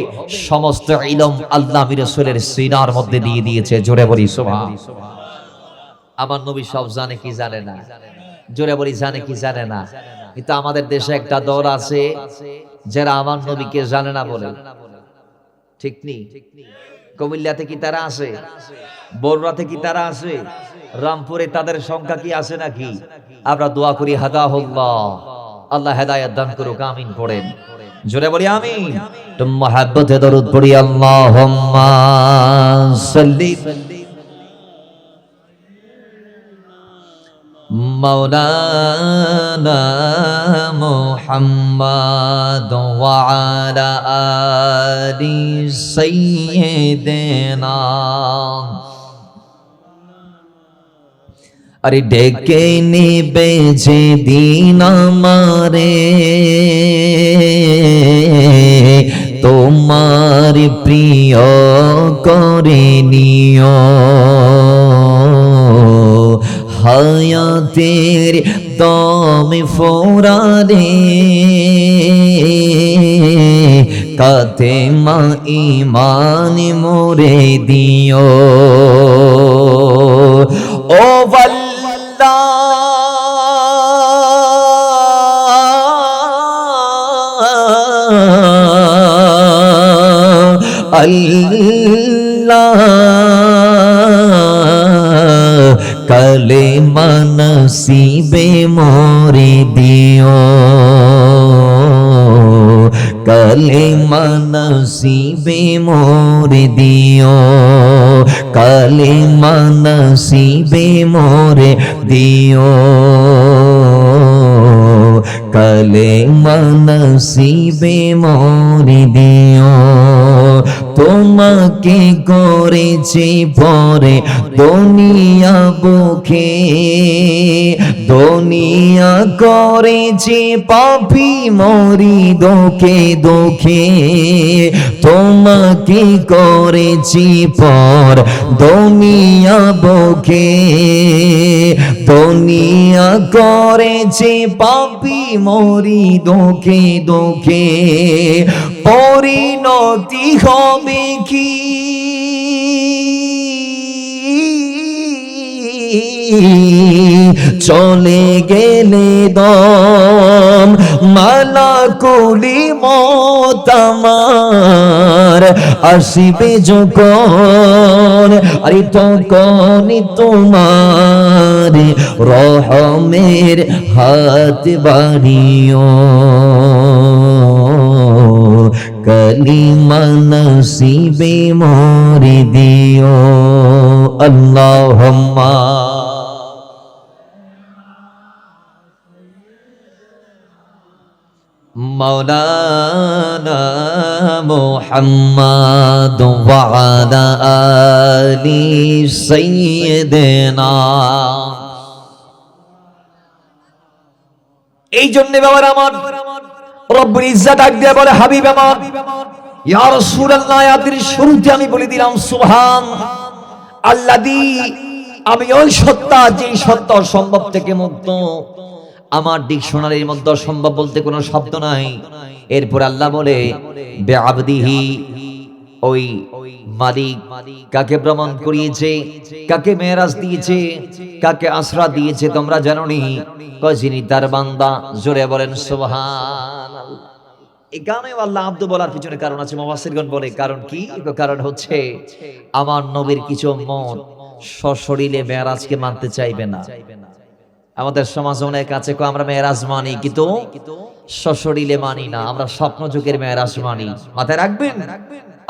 সমস্ত ইলম আল্লাহ রাসূলের সিনার মধ্যে দিয়ে দিয়েছে। জোরে বলি সুবহান। আমার নবী সব জানে কি জানে না? জোরে বলি জানে কি জানে না? কিন্তু আমাদের দেশে একটা দল আছে যারা আমার নবীকে জানে না বলে, ঠিক নেই? কুমিল্লাতে কি তারা আছে? বড়রাতে কি তারা আছে? রামপুরে তাদের সংখ্যা কি আছে নাকি? আমরা দোয়া করি হাদাহুল্লাহ, আল্লাহ হেদায়েত দান করুক, আমিন পড়েন। জোরে বলি আমিন। তো মহব্বতে দরুদ পড়ি, আল্লাহুম্মা সাল্লি মাওলানা মুহাম্মাদ ওয়া আলা আলি সাইয়্যিদিনা। আরে ডেকে নিবে যে দিন আমারে তোমার প্রিয় করে নিও, হায়াতের দম ফোরারে কাতে মা ইমান মোরে দিও। ও আল্লাহ, আল্লাহ কালেমা নসিবে মোরে দিও, কালেমা নসিবে মোরে দিও, কালেমা নসিবে মোরে দিও, কালেমা নসিবে মোরে দিও। তোমাকে করেছি পরে দুনিয়া বুকে, দুনিয়া করেছি পাপী মরি দুঃখে দুঃখে, তোমাকে করেছি পর দুনিয়া বুকে, দুনিয়া করেছি পাপী মরি দুঃখে দুঃখে, পরিণতি হবে কি চলে গেলে দম, মালাকুলি মত আমার আসিবে যখন, আরে তখন তোমার রহমের হাত বাড়িও, কালিমা নসিবে মোরে দিও। আল্লাহুম্মা মাওলানা মুহাম্মাদ ওয়া আলা আলি সাইয়্যিদিনা। এই জন্য বাবার আমার রব্বুল ইজ্জত ডাক দিয়ে বলে, হাবিব আমার ইয়া রাসূলুল্লাহ, আয়াতের শুরুতে আমি বলে দিলাম সুবহান আল্লাযী আমি ওই সত্তা যে সত্য সম্ভব থেকে মুক্ত। আমার ডিকশনারির মধ্যে সম্ভব বলতে কোনো শব্দ নাই। এরপর আল্লাহ বলে বেআবদিহি, ওই মালিক কাকে ভ্রমণ করিয়েছে, কাকে মেরাজ দিয়েছে, কাকে আশ্রা দিয়েছে তোমরা জানো নি? যিনি তার বান্দা। জোরে বলেন সুবহানাল্লাহ। এই গানে আল্লাহ আব্দু বলার পিছনে কারণ আছে। মুফাসসিরগণ বলে কারণ কি? কারণ হচ্ছে আমার নবীর কিছু মত সশরীরে মেরাজকে মানতে চাইবে না। আমাদের সমাজ অনেক আছে আমরা মেরাজ মানি কিন্তু সশরীরে মানি না, আমরা স্বপ্ন যুগের মেরাজ মানি। মাথায় রাখবেন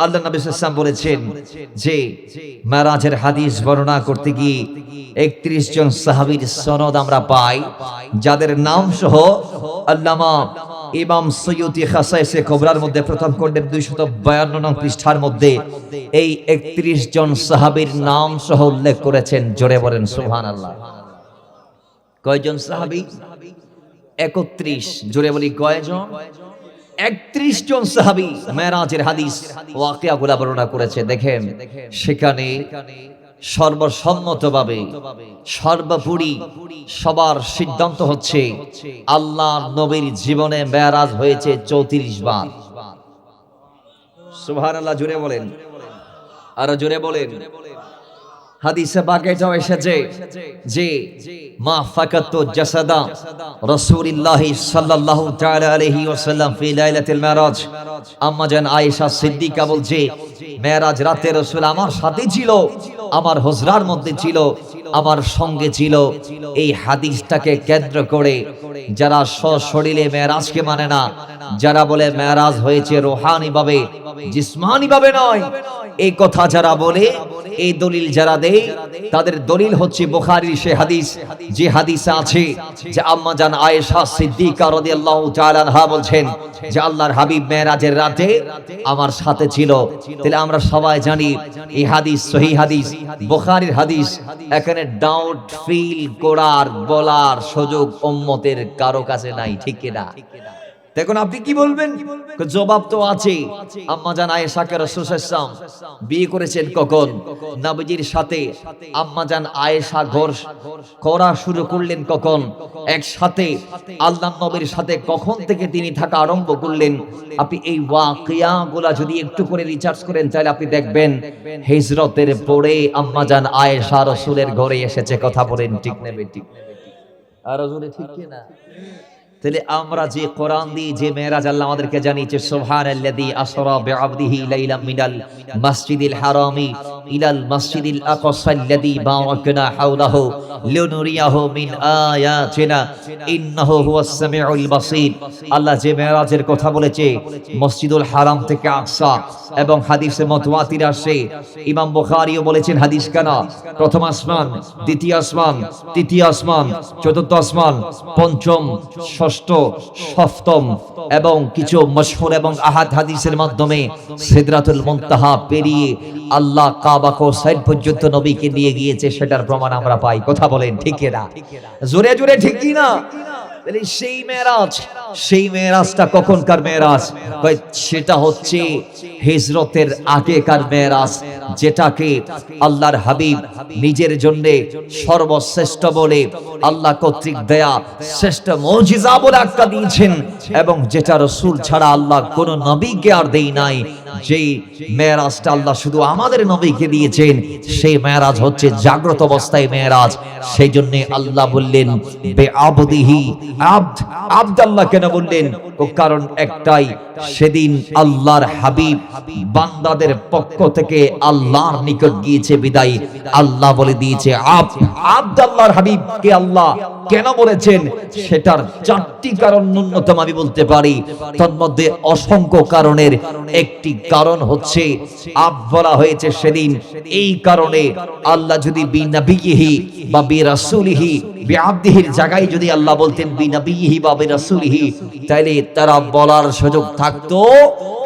আল্লাহ নবী সাল্লাল্লাহু আলাইহি ওয়াসাল্লাম বলেছেন যে মেরাজের হাদিস বর্ণনা করতে গিয়ে 31 জন সাহাবীর সনদ আমরা পাই, যাদের নাম সহ আল্লামা ইমাম সৈয়দী খাসায়েসে কুবরার মধ্যে প্রথম খণ্ডের 252 নং পৃষ্ঠার মধ্যে এই 31 জন সাহাবীর নাম সহ উল্লেখ করেছেন। জোরে বলেন সুবহানাল্লাহ। কয়জন সাহাবী? 31। জোরে বলি কয়জন? 31 জন সাহাবী মেরাজের হাদিস ওয়াকিয়াগুলো বর্ণনা করেছে। দেখেন সেখানে সর্বসম্মতভাবে সর্বোপরি সবার সিদ্ধান্ত হচ্ছে আল্লাহ নবীর জীবনে মেরাজ হয়েছে 34 বার। সুবহানাল্লাহ। জোরে বলেন, আর জোরে বলেন। হাদিসে পাকে এটাও এসেছে যে মা ফাকাতু জাসাদা রাসূলুল্লাহ সাল্লাল্লাহু তাআলা আলাইহি ওয়াসাল্লাম ফি লাইলাতুল মিরাজ। আম্মা জান আয়েশা সিদ্দিকা বলছে মেরাজ রাতে রাসূল আমার সাথে ছিল, আমার হুজরার মধ্যে ছিল, আমার সঙ্গে ছিল। এই হাদিসটাকে কেন্দ্র করে যারা সশরীরে মেরাজকে মানে না, যারা বলে মেরাজ হয়েছে রূহানি ভাবে জিসমানি ভাবে নয়, এই কথা যারা বলে, এই দলিল যারা দেয়, তাদের দলিল হচ্ছে বুখারীর সেই হাদিস, যে হাদিসে আছে যে আম্মা জান আয়েশা সিদ্দিকা রাদিয়াল্লাহু তাআলা আনহা বলছেন যে আল্লাহর হাবিব মেরাজের রাতে আমার সাথে ছিল। তাহলে আমরা সবাই জানি এই হাদিস সহিহ হাদিস, বুখারীর হাদিস। এখানে ডাউট ফিল করার বলার সুযোগ উম্মতের কারো কাছে নাই, ঠিক কি না? দেখুন আপনি কি বলবেন? জবাব তো আছে। আম্মা জান আয়েশাকে রাসূল সাল্লাল্লাহু আলাইহি ওয়াসাল্লাম বিয়ে করেছেন কখন? নবীজির সাথে আম্মা জান আয়েশা ঘর করা শুরু করলেন কখন? একসাথে আল্লাহর নবীর সাথে কখন থেকে তিনি থাকা আরম্ভ করলেন? আপনি এই ওয়াকিয়াগুলো যদি একটু করে রিসার্চ করেন তাহলে আপনি দেখবেন হিজরতের পরে আম্মা জান আয়েশা রাসূলের ঘরে এসেছে। কথা বলেন ঠিক নেবে? ঠিক আর রাসূলের ঠিক কি না? তাহলে আমরা যে কোরআন দিয়ে যে মেরাজ আল্লাহ আমাদেরকে জানিয়েছে, সুবহানাল্লাযী আসরা বিআবদিহি লাইলাম মিনাল মাসজিদিল হারামি ইলাল মাসজিদিল আকসাল্লাযী বারাকনা হাওলাহু লিনুরিয়াহু মিন আয়াতিনা ইন্নাহু হুয়াস সামিউল বাসীর। আল্লাহ যে মেরাজের কথা বলেছে মসজিদুল হারাম থেকে আকসা, এবং হাদিসে মুতাওয়াতির আসে, ইমাম বুখারীও বলেছেন হাদিস কানা, প্রথম আসমান, দ্বিতীয় আসমান, তৃতীয় আসমান, চতুর্থ আসমান, পঞ্চম, ষষ্ঠ, সপ্তম, এবং কিছু মশহুর এবং আহাদ হাদিসের মাধ্যমে সিদরাতুল মুনতাহা পেরিয়ে আল্লাহ কাবা সাইড পর্যন্ত নবীকে নিয়ে গিয়েছে, সেটার প্রমাণ আমরা পাই। কথা বলেন ঠিক কি না? জোরে জোরে ঠিক কি না? তাহলে সেই মেরাজটা কখনকার মেরাজ? সেটা হচ্ছে হিজরতের আগেকার মেরাজ, যেটাকে আল্লাহর হাবিব নিজের জন্য সর্বশ্রেষ্ঠ বলে আল্লাহ কর্তৃক দেয়া শ্রেষ্ঠ মুজিজা বলে আখ্যা দিয়েছেন, এবং যেটা রাসূল ছাড়া আল্লাহ কোন নবীকে আর দেই নাই। যেই মেরাজটা আল্লাহ শুধু আমাদের নবীকে দিয়েছেন, সেই মেরাজ হচ্ছে জাগ্রত অবস্থায় মেরাজ। সেই জন্য আল্লাহ বললেন বেআবদিহি, আব্দ আল্লাহ কেন বললেন? কারণ একটাই, সেদিন আল্লাহর হাবিব বান্দাদের পক্ষ থেকে আল্লাহর নিকট গিয়েছে বিদায় আল্লাহ বলে দিয়েছে আব্দ। আল্লাহর হাবিবকে আল্লাহ কেন বলেছেন? সেটার 4টি কারণ ন্যূনতম আমি বলতে পারি। তার মধ্যে অসংখ্য কারণের একটি কারণ হচ্ছে আব বলা হয়েছে সেদিন এই কারণে, আল্লাহ যদি বিনবিহি বা বিরাসূলিহি বিআবদিহির জায়গায় যদি আল্লাহ বলতেন বিনবিহি বা বিরাসূলিহি, তাহলে তারা বলার সুযোগ থাকতো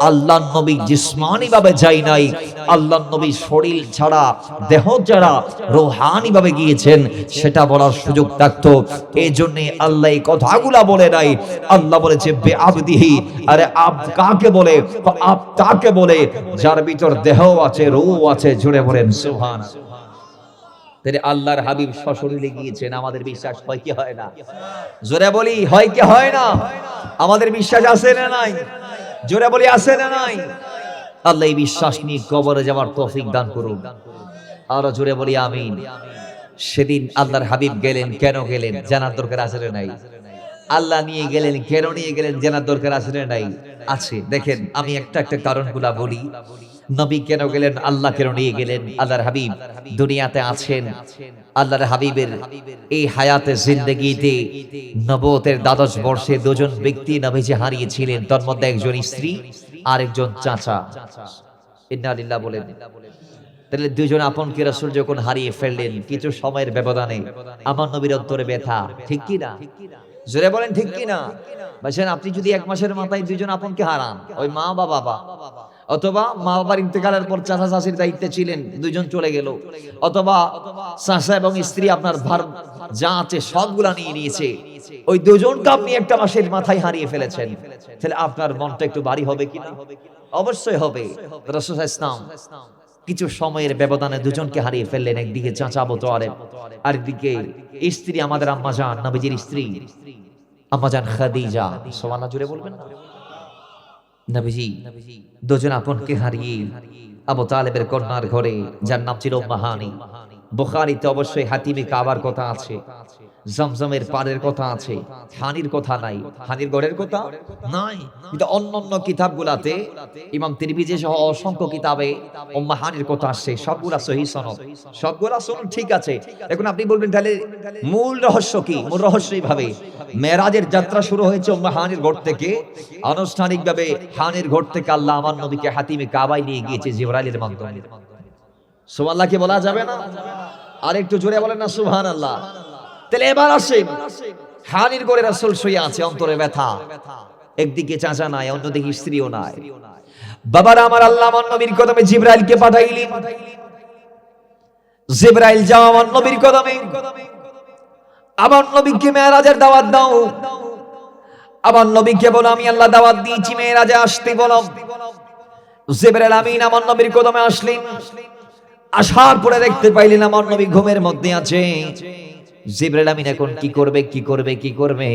আল্লাহর নবী জিসমানি ভাবে যাই নাই, আল্লাহর নবী শরীর ছাড়া দেহ ছাড়া রূহানি ভাবে গিয়েছেন, সেটা বলার সুযোগ থাকতো। এই জন্য আল্লাহ এই কথাগুলা বলে নাই। আল্লাহ বলেছে বেআবদিহি। আরে আব্দ কাকে বলে? আব্দ তাকে বলে যার ভিতর দেহ আছে, রূহ আছে। জুড়ে বলেন সুবহানাল্লাহ। তাহলে আল্লাহর হাবিব সশরীরে গিয়েছেন, আমাদের বিশ্বাস হয় কি হয় না? জোরে বলি হয় কি হয় না? আমাদের বিশ্বাস আছে না নাই? জোরে বলি আছে না নাই? আল্লাহ এই বিশ্বাস নিয়ে কবরে যাওয়ার তৌফিক দান করুন। আর জোরে বলি আমিন। সেদিন আল্লাহর হাবিব গেলেন, কেন গেলেন জানার দরকার আছে না নাই? আল্লাহ নিয়ে গেলেন, কেন নিয়ে গেলেন জানার দরকার আছে না নাই? আছে। দেখেন আমি একটা একটা কারণগুলা বলি। নবী কেন গেলেন, আল্লাহ কেন নিয়ে গেলেন? আল্লাহর হাবিব দুনিয়াতে আছেন, আল্লাহর হাবিবের এই হায়াতে জিন্দেগিতে নবুয়তের দ্বাদশ বর্ষে দুজন ব্যক্তি নবীজি হারিয়েছিলেন, তার মধ্যে একজন স্ত্রী আর একজন চাচা। ইন্না লিল্লাহ বলেন। তাহলে দুজন আপনকে রাসূল যখন হারিয়ে ফেললেন কিছু সময়ের ব্যবধানে, আমার নবীর অন্তরে ব্যথা, ঠিক কি না? জোরে বলেন ঠিক কি না? ভাইজান আপনি যদি এক মাসের মাথায় দুজন আপনকে হারান, ওই মা বা বাবা, অথবা মা বাবার ইন্তেকালের পর চাচা চাচির দায়িত্বে ছিলেন, দুজন চলে গেল, অথবা চাচা এবং স্ত্রী আপনার ভার যা আছে সবগুলা নিয়ে নিয়েছে, ওই দুজনকে আপনি একটা মাসের মাথায় হারিয়ে ফেলেছেন, তাহলে আপনার মনটা একটু ভারী হবে কিনা? অবশ্যই হবে। রাসূল সাল্লাল্লাহু আলাইহি ওয়াসাল্লাম কিছু সময়ের ব্যবধানে দুজনকে হারিয়ে ফেললেন। একদিকে চাচা আবু তালেব, আরেকদিকে স্ত্রী আমাদের আম্মা জান, নবীজির স্ত্রী আম্মা জান খাদিজা। সুবহানাল্লাহ জুড়ে বলবেন না? নবীজি দুজন আপনকে হারিয়ে আবু তালেবের কন্যার ঘরে, যার নাম ছিল উম্মে হানি। বুখারীতে অবশ্যই হাতিমে কাবার কথা আছে, জমজমের পাড়ের কথা আছে, হানির কথা নাই। হানির ঘরের কথা নাই, কিন্তু অন্যান্য কিতাবগুলাতে ইমাম তিরমিজি সহ অসংখ্য কিতাবে উম্মে হানির কথা আসছে। সবগুলা সহিহ সনদ, সবগুলা সনদ ঠিক আছে। এখন আপনি বলবেন তাহলে মূল রহস্য কি? মূল রহস্য এইভাবে, মেরাজের যাত্রা শুরু হয়েছে উম্মে হানির ঘর থেকে। আনুষ্ঠানিকভাবে হানির ঘর থেকে আল্লাহ আমার নবীকে হাতিমে কাবায় নিয়ে গিয়েছে জিবরাইলের মাধ্যমে। সুবহানাল্লাহ কি বলা যাবে না? আর একটু জোরে বলেন না সুবহানাল্লাহ। তাহলে এবার আসেন, হানির ঘরে রাসূল শুয়ে আছে, অন্তরে ব্যথা। একদিকে চাচা নাই, অন্যদিকে স্ত্রীও নাই। বাবারা আমার, আল্লাহ আমার নবীর কদমে জিবরাইলকে পাঠাইলেন। জিবরাইল যাও আমার নবীর কদমে, আমার নবীকে মেরাজের দাওয়াত দাও। আমার নবীকে বলো আমি আল্লাহ দাওয়াত দিয়েছি, মেরাজে আসতে বলো। জিবরাইল আমিন আমার নবীর কদমে আসলেন। আসার পরে দেখতে পাইলেন আমার নবী ঘুমের মধ্যে আছে। জিবরাইল আমিন এখন কি করবে কি করবে কি করবে?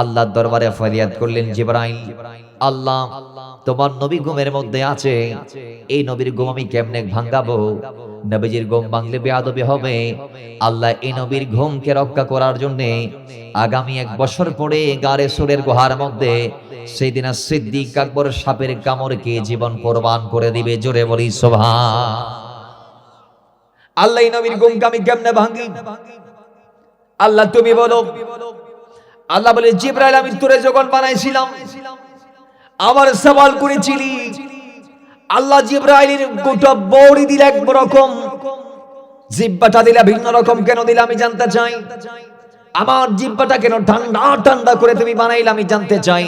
আল্লাহর দরবারে ফরিয়াদ করলেন, জিবরাইল আল্লাহ তোমার নবী ঘুমের মধ্যে আছে, এই নবীর ঘুম আমি কেমনে ভাঙাবো? নবীজির ঘুম ভাঙলে বেয়াদবি হবে। আল্লাহ এই নবীর ঘুমকে রক্ষা করার জন্য আগামী 1 বছর পরে গারে সুরের গুহার মধ্যে সেদিন সিদ্দিক আকবর সাপের কামড়কে জীবন কোরবান করে দিবে। জোরে বলি সুবহান। আল্লাহ এই নবীর ঘুমকে আমি কেমনে ভাঙি? আল্লাহ তুমি বলো। আল্লাহ বলে, জিবরাইল আমি তোরে যখন বানাইছিলাম আমার সওয়াল করেছিলি, আল্লাহ জিবরাইলের গোটা বডি দিলে এক রকম, জিহ্বাটা দিলা ভিন্ন রকম, কেন দিলা আমি জানতে চাই। আমার জিহ্বাটা কেন ঠান্ডা ঠান্ডা করে তুমি বানাইলা আমি জানতে চাই।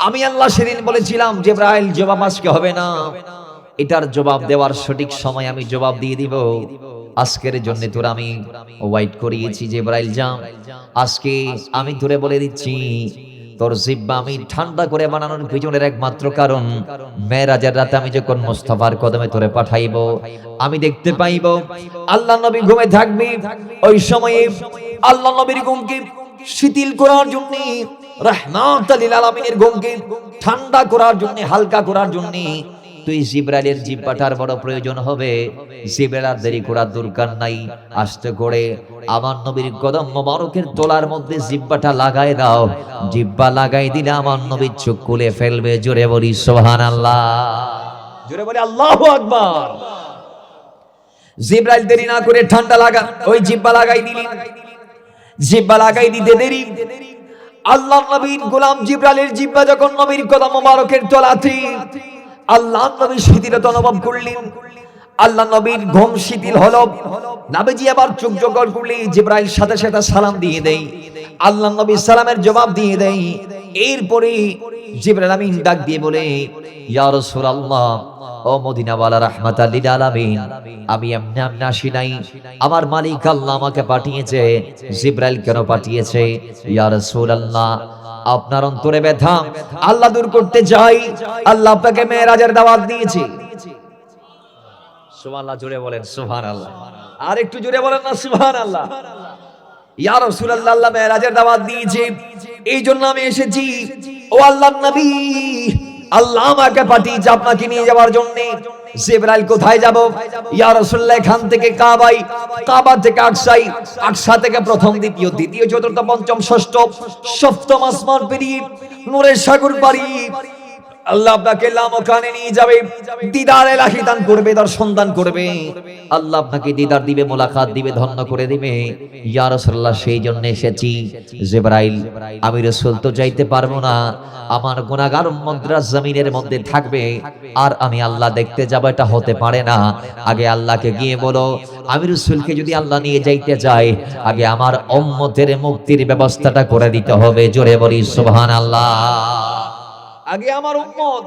আমি আল্লাহ সেদিন বলেছিলাম জিবরাইল জবাব আজকে হবে না, এটার জবাব দেওয়ার সঠিক সময় আমি জবাব দিয়ে দিব। আজকের জন্য তোর আমি ওয়াইট করিয়েছি জিবরাইল যা, আজকে আমি তোরে বলে দিচ্ছি তোর জিহ্বা আমি ঠান্ডা করে বানানোর পিছনের একমাত্র কারণ, মেরাজের রাতে আমি যখন মুস্তাফার কদমে তোরে পাঠাইবো, আমি দেখতে পাইবো আল্লাহ নবী ঘুমে থাকবে। ওই সময়ে আল্লাহ নবীর ঘুমকে শিথিল করার জন্য, রাহমাতুল লিল আলামিনের ঘুমকে ঠান্ডা করার জন্য, হালকা করার জন্য তুই জিবরাইলের জিহ্বাটার বড় প্রয়োজন হবে। জিবরাইল দেরি করার দরকার নাই, আস্তে করে আমার নবীর কদম মোবারকের তোলার মধ্যে জিহ্বাটা লাগাই দাও। জিহ্বা লাগাই দিলে আমার নবীর চোখ খুলে ফেলবে। জোরে বলি সুবহানাল্লাহ, জোরে বলি আল্লাহু আকবার। জিবরাইল দেরি না করে ঠান্ডা লাগা ওই জিহ্বা লাগাই দিলেন। জিহ্বা লাগাই দিতে দেরি, আল্লাহ নবীর গোলাম জিবরাইলের জিহ্বা যখন নবীর কদম মোবারকের তোলাতে আল্লাহ নবী শিথিলতা অনুভব করলেন। আল্লাহ নবীর ঘুম শিথিল হলো। নবীজি আবার চোখ জোগাড় করলে জিবরাইল সাথে সাথে সালাম দিয়ে দেয়। আল্লাহ নবী সালামের জবাব দিয়ে দেয়। এরপরে জিবরাইল আমিন ডাক দিয়ে বলে, ইয়া রাসূলুল্লাহ, ও মদিনাওয়ালা রাহমাতাল লিল আলামিন, আমি এমনি এমনি আসি নাই, আমার মালিক আল্লাহ আমাকে পাঠিয়েছে। জিবরাইল কেন পাঠিয়েছে? ইয়া রাসূলুল্লাহ, আপনার অন্তরে ব্যথা আল্লাহ দূর করতে চাই। আল্লাহ আপনাকে মেরাজের দাওয়াত দিয়েছে। সুবহানাল্লাহ, জোরে বলেন সুবহানাল্লাহ। আর একটু জোরে বলেন না সুবহানাল্লাহ। ইয়া রাসূলুল্লাহ, আল্লাহ মেরাজের দাওয়াত দিয়েছে, এই জন্য আমি এসেছি। ও আল্লাহর নবী, আল্লাহ আমাকে পাঠিয়েছে আপনাকে নিয়ে যাওয়ার জন্য। জিবরাইল কোথায় যাব? ইয়া রাসূলুল্লাহ, এখান থেকে কাবাই, কাবা থেকে আকসাই, আকসা থেকে প্রথম দ্বিতীয়, দ্বিতীয় চতুর্থ পঞ্চম ষষ্ঠ, সপ্তম আসমান পেরিয়ে নূরের সাগর পাড়ি আল্লাহ আপনাকে লামকানে নিয়ে যাবে, দিদার ইলাহি দান করবে, দর্শন দান করবে। আল্লাহ আপনাকে দিদার দিবে, মোলাকাত দিবে, ধন্য করে দিবে। ইয়া রাসূলুল্লাহ, সেই জন্য এসেছি। জিবরাইল, আমি রাসূল তো যাইতে পারবো না, আমার গুনাহগার উম্মতরা জমিনের মধ্যে থাকবে, আর আমি আল্লাহ দেখতে যাব, এটা হতে পারে না। আগে আল্লাহকে গিয়ে বলো, আমি রাসূলকে যদি আল্লাহ নিয়ে যাইতে যাই, আগে আমার উম্মতের মুক্তির ব্যবস্থাটা করে দিতে হবে। জোরে বলি সুবহানাল্লাহ। আগে আমার উম্মত,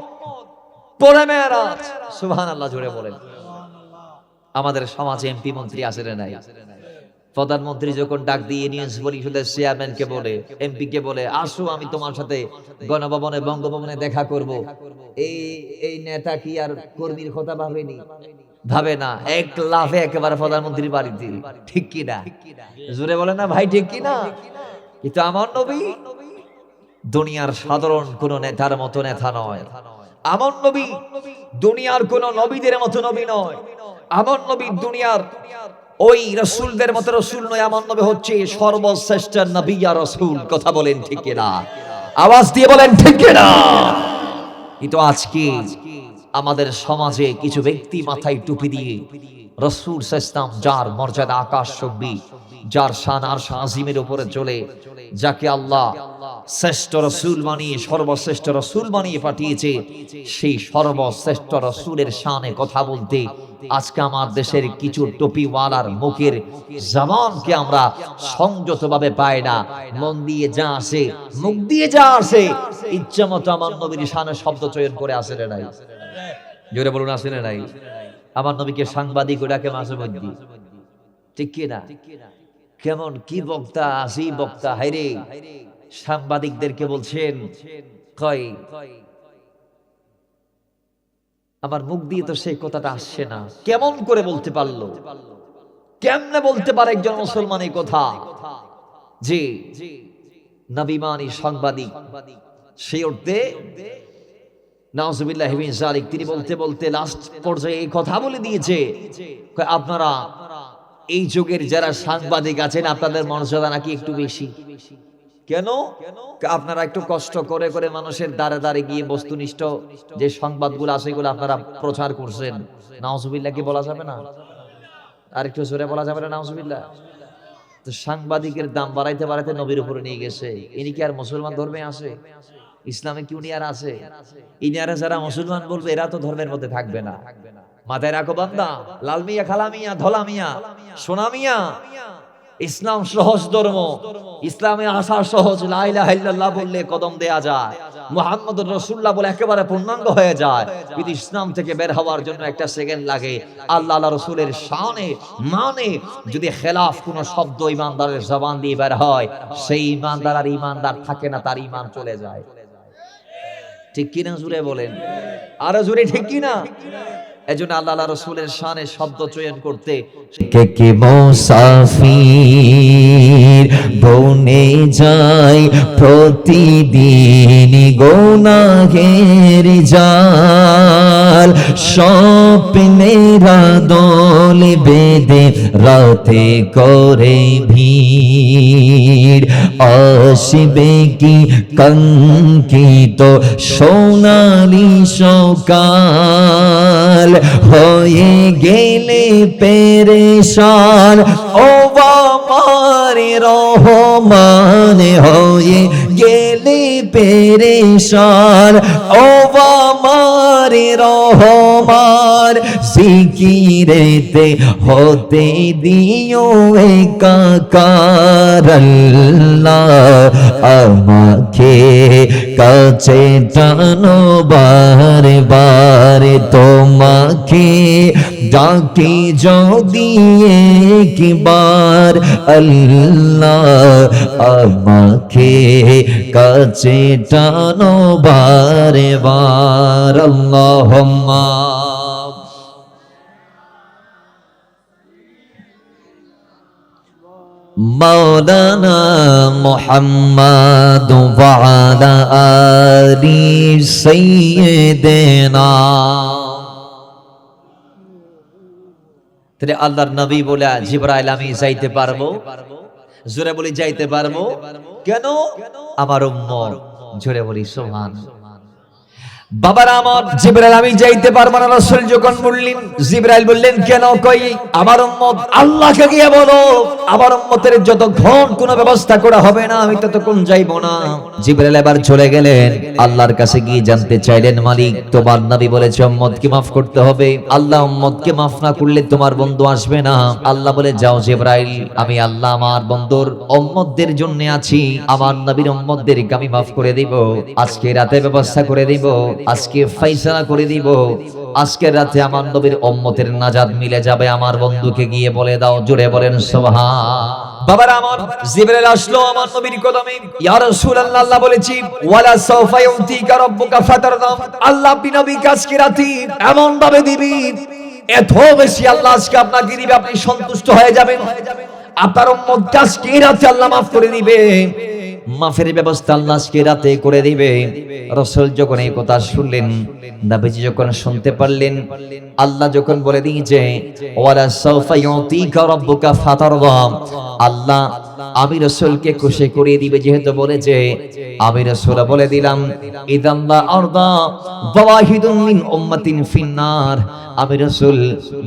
পরে মেরাজ। সুবহানাল্লাহ, জোরে বলেন। আমাদের সমাজে এমপি মন্ত্রী আছে না নাই? প্রধানমন্ত্রী যখন ডাক দিয়ে নিউজ পরিষদের চেয়ারম্যানকে বলে, এমপি কে বলে, আসো আমি তোমার সাথে গণভবনে, বঙ্গভবনে দেখা করব, এই নেতা কি আর কর্মীর কথা ভাবেনি? ভাবে না, এক লাফে একেবারে প্রধানমন্ত্রীর বাড়িতে। ঠিক কি না? জোরে বলে না ভাই, ঠিক কি না? কিন্তু আমার নবী দুনিয়ার সাধারণ কোন নেতার মতো নেতা নয়। আমার নবী দুনিয়ার কোন নবীদের মতো নবী নয়। আমার নবী দুনিয়ার ওই রাসূলদের মতো রাসূল নয়। আমার নবী হচ্ছে সর্বশ্রেষ্ঠ নবী আর রাসূল। কথা বলেন ঠিক কি না? আওয়াজ দিয়ে বলেন ঠিক কি না? কিন্তু আজকে আমাদের সমাজে কিছু ব্যক্তি মাথায় টুপি দিয়ে রাসূল সাল্লাল্লাহু, যার মর্যাদা আকাশ সব্বি, যার শান আরশ আজিমের উপরে চলে, যাকে আল্লাহ শ্রেষ্ঠ রাসূল বানিয়ে, সর্বশ্রেষ্ঠ রাসূল বানিয়ে পাঠিয়েছে, সেই সর্বশ্রেষ্ঠ রাসূলের শানে কথা বলতে আজকে আমার দেশের কিছু টুপিওয়ালার মুখের জবানকে আমরা সংযতভাবে পাই না। মন দিয়ে যা আসে, মুখ দিয়ে যা আসে, ইচ্ছা মতো আমার নবীর শানে শব্দ চয়ন করে আসে না নাই? জোরে বলুন, আসে না নাই? আমার নবীকে সাংবাদিক ওটাকে মাঝে মধ্যে, ঠিক কি না? কেমন কি বক্তা, আসি বক্তা। হায়রে, সাংবাদিকদেরকে বলছেন, কয় আমার মুখ দিয়ে তো সেই কথাটা আসছে না। কেমন করে বলতে পারলো? কেমনে বলতে পারে একজন মুসলমান এই কথা যে নবী মানি সাংবাদিক? সেই অর্থে নাউজুবিল্লাহি মিন যালিক, তিনি বলতে বলতে লাস্ট পর্যায়ে এই কথা বলে দিয়েছে, আপনারা এই যুগের যারা সাংবাদিক আছেন, আপনাদের মর্যাদা নাকি একটু বেশি। কেন? আপনারা একটু কষ্ট করে করে মানুষের দ্বারে দ্বারে গিয়ে বস্তুনিষ্ঠ যে সংবাদগুলো আছে এগুলো আপনারা প্রচার করছেন। নাউজুবিল্লাহ কি বলা যাবে না? আর একটু জোরে বলা যাবে না নাউজুবিল্লাহ? তো সাংবাদিকের দাম বাড়াইতে বাড়াইতে নবীর উপরে নিয়ে গেছে। ইনি কি আর মুসলমান ধর্মে আছে? ইসলামে কি উনি আর আছে? ইনারা যারা মুসলমান বলবে, এরা তো ধর্মের মধ্যে থাকবে না। মাথায় রাখো বান্দা, লাল মিয়া, খালা মিয়া, ধলা মিয়া, সোনা মিয়া, ইসলাম সহজ ধর্ম। ইসলামে আসা সহজ। লা ইলাহা ইল্লাল্লাহ বললে কদম দেয়া যায়, মুহাম্মদুর রাসূলুল্লাহ বলে একেবারে পূর্ণাঙ্গ হয়ে যায়। কিন্তু ইসলাম থেকে বের হওয়ার জন্য একটা সেকেন্ড লাগে। আল্লাহ রাসূলের শানে মানে যদি খেলাফ কোনো শব্দ ইমানদারের জবান দিয়ে বের হয়, সেই ইমানদার আর ইমানদার থাকে না, তার ঈমান চলে যায়। ঠিক কি না? জোরে বলেন, আরো জোরে ঠিক কি না? এজন্য আল্লাহ রাসূলের শানে শব্দ চয়ন করতে, কে মুসাফির বনে যায় প্রতিদিন গুনাহের জাল, স্বপ্নেরা দল বেঁধে রাতে করে ভিড়, আসবে কি কাঙ্ক্ষিত সোনালি সকাল, হয়ে গেলে পেরেশান ও আমার রহমান, হয়ে গেলে পেরেশান ও আমার রহমান, জিকিরেতে হতে দিও একাকার আল্লাহ, আমাকে কাছে টানো বারে বারে, তোমাকে ডাকি যদি একবার আল্লাহ, আমাকে কাছে টানো বারে বার। আল্লাহুম্মা মাওলানা মুহাম্মদ ওয়া আলা আলি সাইয়্যিদিনা। তাহলে আল্লাহর নবী বলে জিবরাইল আমি যাইতে পারবো? জোরে বলি যাইতে পারবো। কেন? আমার উম্মত। জোরে বলি সুবহানাল্লাহ। বাবার আমার জিবরাইল আমি যাইতে পারবো না রাসূল যখন বললেন, জিবরাইল বললেন কেন? কই আমার উম্মত আল্লাহকে গিয়ে বলো আমার উম্মতের যতক্ষণ কোনো ব্যবস্থা করা হবে না আমি ততক্ষণ যাইবো না। জিবরাইল এবার চলে গেলেন আল্লাহর কাছে গিয়ে জানতে চাইলেন, মালিক তোমার নবী বলেছে উম্মতকে maaf করতে হবে, আল্লাহ উম্মতকে maaf না করলে তোমার বন্ধু আসবে না। আল্লাহ বলে যাও জিবরাইল, আমি আল্লাহ আমার বন্ধুর উম্মতদের জন্য আছি, আমার নবীর উম্মতদেরকে আমি maaf করে দিব। আজকে রাতে ব্যবস্থা করে দিব, আজকে ফয়সালা করে দিব, আজকে রাতে আমার নবীর উম্মতের নাজাত মিলে যাবে। আমার বন্ধুকে গিয়ে বলে দাও। জোরে বলেন সুবহান। বাবার আমার জিবরাইল আসলো আমার নবীর কদমে, ইয়া রাসূলুল্লাহ আল্লাহ বলেছি ওয়ালা সাওফা ইউতিকা রাব্বুকা ফাতারদা, আল্লাহ আপনি নবীকে আজকে রাতে এমন ভাবে দিবি, এত বেশি আল্লাহ আজকে আপনাকে দিবে আপনি সন্তুষ্ট হয়ে যাবেন। আপনার উম্মতকে আজকে রাতে আল্লাহ maaf করে দিবে, মাফের ব্যবস্থা আল্লাহ আজকে রাতে করে দিবে। রাসূল যখন এই কথা শুনলেন, নবীজি যখন শুনতে পারলেন, আল্লাহ যখন বলে দিয়েছে ওয়ালা সাওফা ইউতিকা রাব্বুকা ফাতারদা, আল্লাহ আমি রাসূলকে খুশি করে দিবে যেহেতু বলেছে, আমি রাসূল বলে দিলাম ইদাল্লাহ আরদা ওয়াহিদুন মিন উম্মাতিন ফিন্নার, আমি রাসূল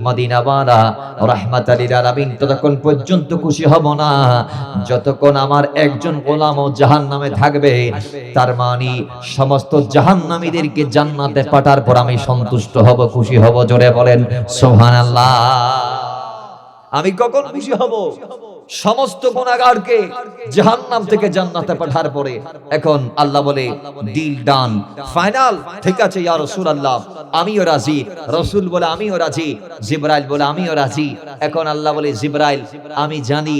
মদিনা ওয়ালা রাহমাতাল লিল আলামিন ততক্ষণ পর্যন্ত খুশি হব না যতক্ষণ আমার একজন গোলামও জাহান্নামে থাকবে। তার মানে সমস্ত জাহান্নামীদেরকে জান্নাতে পাঠার পর আমি সন্তুষ্ট হব, খুশি হব। জোরে বলেন সুবহানাল্লাহ। আমি কখন খুশি হব? সমস্ত গুনাহগারকে জাহান্নাম থেকে জান্নাতে পাঠার পরে। এখন আল্লাহ বলে ডিল ডান, ফাইনাল, ঠিক আছে ইয়া রাসূলুল্লাহ আমিও রাজি। রাসূল বলে আমিও রাজি, জিবরাইল বলে আমিও রাজি। এখন আল্লাহ বলে জিবরাইল আমি জানি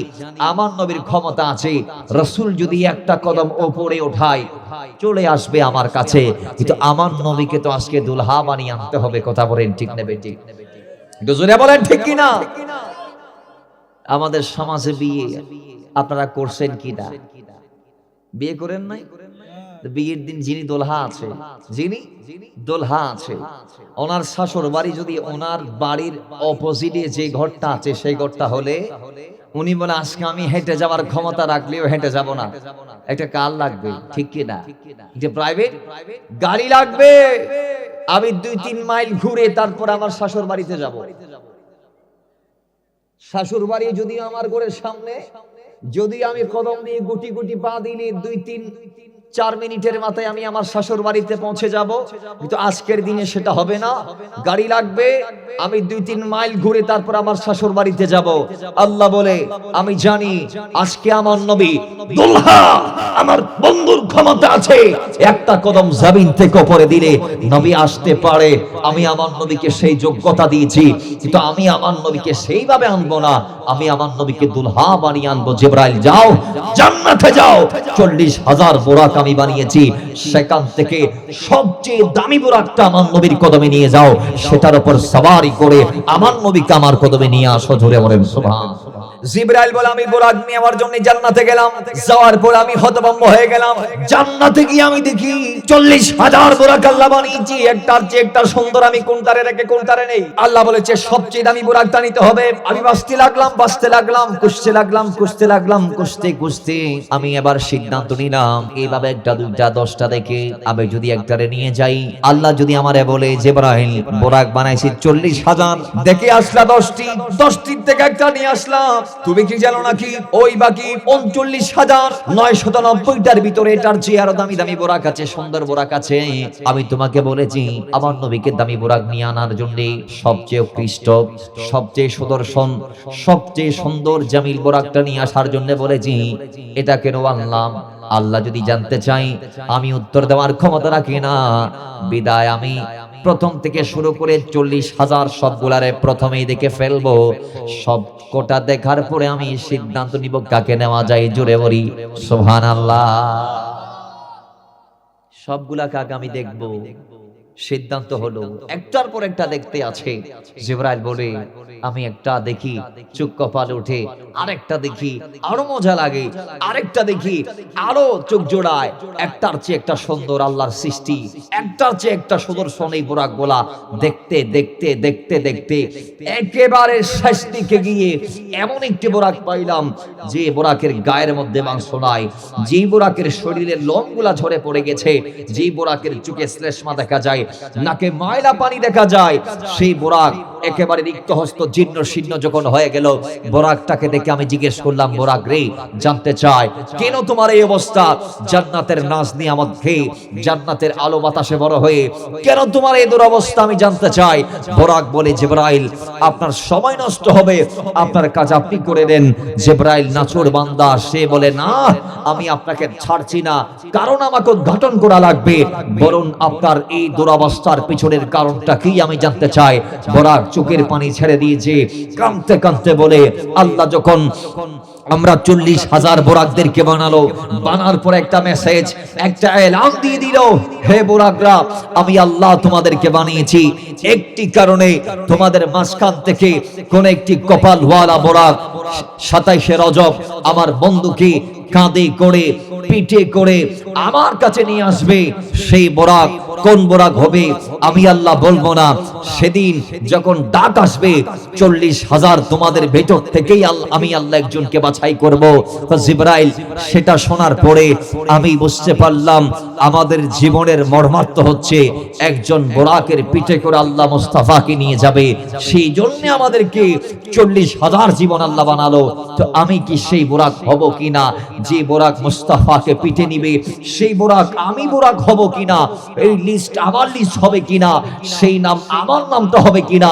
আমার নবীর ক্ষমতা আছে, রাসূল যদি একটা কদম উপরে ওঠায় চলে আসবে আমার কাছে, কিন্তু আমার নবীকে তো আজকে দুলহা বানিয়ে আনতে হবে। কথা বলেন ঠিক নেবে ঠিক? একটু জোরে বলেন ঠিক কি না? আমাদের সমাজে বিয়ে আপনারা করছেন কি না? বিয়ে করেন নাই? বিয়ের দিন যিনি দোলহা আছে, যিনি দোলহা আছে, ওনার শাশুড় বাড়ি যদি ওনার বাড়ির অপোজিটে যে ঘরটা আছে সেই ঘরটা হলে উনি বলে আজকে আমি হেঁটে যাওয়ার ক্ষমতা রাখলেও হেঁটে যাব না, একটা কার লাগবে, ঠিক কি না? যে প্রাইভেট গাড়ি লাগবে, আমি 2-3 মাইল ঘুরে তারপর আমার শাশুড় বাড়িতে যাব। শাশুড় বাড়ি যদি আমার ঘরের সামনে, যদি আমি কদম দিয়ে গুটি গুটি পা দিলে 2-3-4 মিনিটের মাথায় আমি আমার শাশুড় বাড়িতে পৌঁছে যাব, কিন্তু আজকের দিনে সেটা হবে না। গাড়ি লাগবে, আমি 2-3 মাইল ঘুরে তারপর আমার শাশুড় বাড়িতে যাব। আল্লাহ বলে আমি জানি আজকে আমার নবী দুলহা আমার বন্ধুর ক্ষমতা আছে, একটা কদম জমিন থেকে উপরে দিলে নবী আসতে পারে। আমি আমার নবীকে সেই যোগ্যতা দিয়েছি, কিন্তু আমি আমার নবীকে সেইভাবে আনবো না, আমি আমার নবীকে দুলহা বানিয়ে আনবো। জিবরাইল যাও জান্নাতে যাও, 40,000 বোরাক আমি বানিয়েছি, সেখান থেকে সবচেয়ে দামি বোরাকটা আমার নবীর কদমে নিয়ে যাও, সেটার উপর সওয়ারি করে আমার নবীকে আমার কদমে নিয়ে আসো। জোরে বলেন সুবহান। জিবরাইল বলে আমি বোরাক নিয়ে আমার জন্য জান্নাতে গেলাম, যাওয়ার পর আমি হতভম্ব হয়ে গেলাম। জান্নাতে গিয়ে আমি দেখি 40,000 বোরাক আল্লাহ বানিয়েছি, একটার চেয়ে একটা সুন্দর, আমি কোনটারে রেখে কোনটারে নেই। আল্লাহ বলেছে সবচেয়ে দামি বোরাকটা নিতে হবে। আমি বাঁচতে লাগলাম, খুঁজতে লাগলাম, খুঁজতে আমি এবার সিদ্ধান্ত নিলাম এইভাবে 1টা 2টা 10টা দেখে আমি যদি একটারে নিয়ে যাই, আল্লাহ যদি আমারে বলে জিবরাইল বোরাক বানাইছি 40,000, দেখে আসলা 10টির থেকে একটা নিয়ে আসলাম, তুমি কি জানো নাকি ওই বাকি 39,990টার ভিতরে এটার চেয়ে আরো দামি দামি বোরাক আছে, সুন্দর বোরাক আছে। আমি তোমাকে বলেছি আমার নবীকে দামি বোরাক নিয়ে আনার জন্য সবচেয়ে উৎকৃষ্ট, সবচেয়ে সুদর্শন, সবচেয়ে সুন্দর জামিল বোরাকটা নিয়ে আসার জন্য বলেছি। এটা কেন আনলাম? আল্লাহ যদি জানতে চাই আমি উত্তর দেওয়ার ক্ষমতা রাখি না, বিদায় আমি প্রথম থেকে শুরু করে 40,000 সবগুলারে প্রথমেই দেখে ফেলবো। সব কোটা দেখার পরে আমি সিদ্ধান্ত নিব কাকে নেওয়া যায়। জোরে বলি সুবহানাল্লাহ। সবগুলা কাকে আমি দেখবো, সিদ্ধান্ত হলো একটার পর একটা দেখতে আছে। জিবরাইল বলে আমি একটা দেখি, চোখ কপাল উঠে, আরেকটা দেখি আরো মজা লাগে, আরেকটা দেখি আরো চোখ জোড়ায়। একটার চেয়ে একটা সুন্দর আল্লাহর সৃষ্টি, একটার চেয়ে একটা সুদর্শন এই বোরাকগুলা। দেখতে দেখতে দেখতে দেখতে একেবারে শেষ দিকে গিয়ে এমন একটি বোরাক পাইলাম যে বোরাকের গায়ের মধ্যে মাংস নাই, যে বোরাকের শরীরের লোমগুলা ঝরে পড়ে গেছে, যে বোরাকের চোখে শ্লেষ্মা দেখা যায়, নাকে ময়লা পানি দেখা যায়। সেই বোরাক একেবারে রিক্ত হস্ত জীর্ণ শীর্ণ যখন হয়ে গেল, বোরাকটাকে দেখে আমি জিজ্ঞেস করলাম, বোরাক রে, জানতে চাই কেন তোমার এই অবস্থা? জান্নাতের নাজ নিয়ামত খেয়ে, জান্নাতের আলো বাতাসে বড় হয়ে কেন তোমার এই দুরবস্থা আমি জানতে চাই। বোরাক বলে, জিবরাইল আপনার সময় নষ্ট হবে, আপনার কাজ আপনি করে দেন। জিবরাইল নাছোড় বান্দা, সে বলে না, আমি আপনাকে ছাড়ছি না, কারণ আমাকে উদ্ঘাটন করা লাগবে, বরং আপনার এই দুরবস্থার পিছনের কারণটা কি আমি জানতে চাই। বোরাক চোখের পানি ছেড়ে দিয়েছে, কাঁদতে কাঁদতে বলে, আল্লাহ যখন আমরা 40,000 বোরাকদেরকে বানালো, বানার পর একটা মেসেজ, একটা এলান দিয়ে দিল, হে বোরাকরা, আমি আল্লাহ তোমাদেরকে বানিয়েছি একটি কারণে, তোমাদের মাঝখান থেকে কোন একটি কপালওয়ালা বোরাক 27শে রজব আমার বন্ধুকে কাঁধে করে পিঠে করে আমার কাছে নিয়ে আসবে। সেই বোরাক কোন বোরাক হবে আমি আল্লাহ বলবো না। সেদিন যখন ডাক আসবে 40,000 তোমাদের ভেতর থেকেই আমি আল্লাহ একজনকে বাছাই করব। জিবরাইল সেটা শোনার পরে আমি বুঝতে পারলাম আমাদের জীবনের মর্মার্থ হচ্ছে একজন বোরাকের পিঠে করে আল্লাহ মুস্তাফাকে নিয়ে যাবে। সেই জন্য আমাদেরকে 40,000 জীবন আল্লাহ বানালো। তো আমি কি সেই বোরাক হব কিনা যে বোরাক মুস্তাফাকে পিঠে নিবে? সেই বোরাক আমি বোরাক হব কিনা? এই লিস্ট আমার লিস্ট হবে কিনা? সেই নাম আমার নামটা হবে কিনা?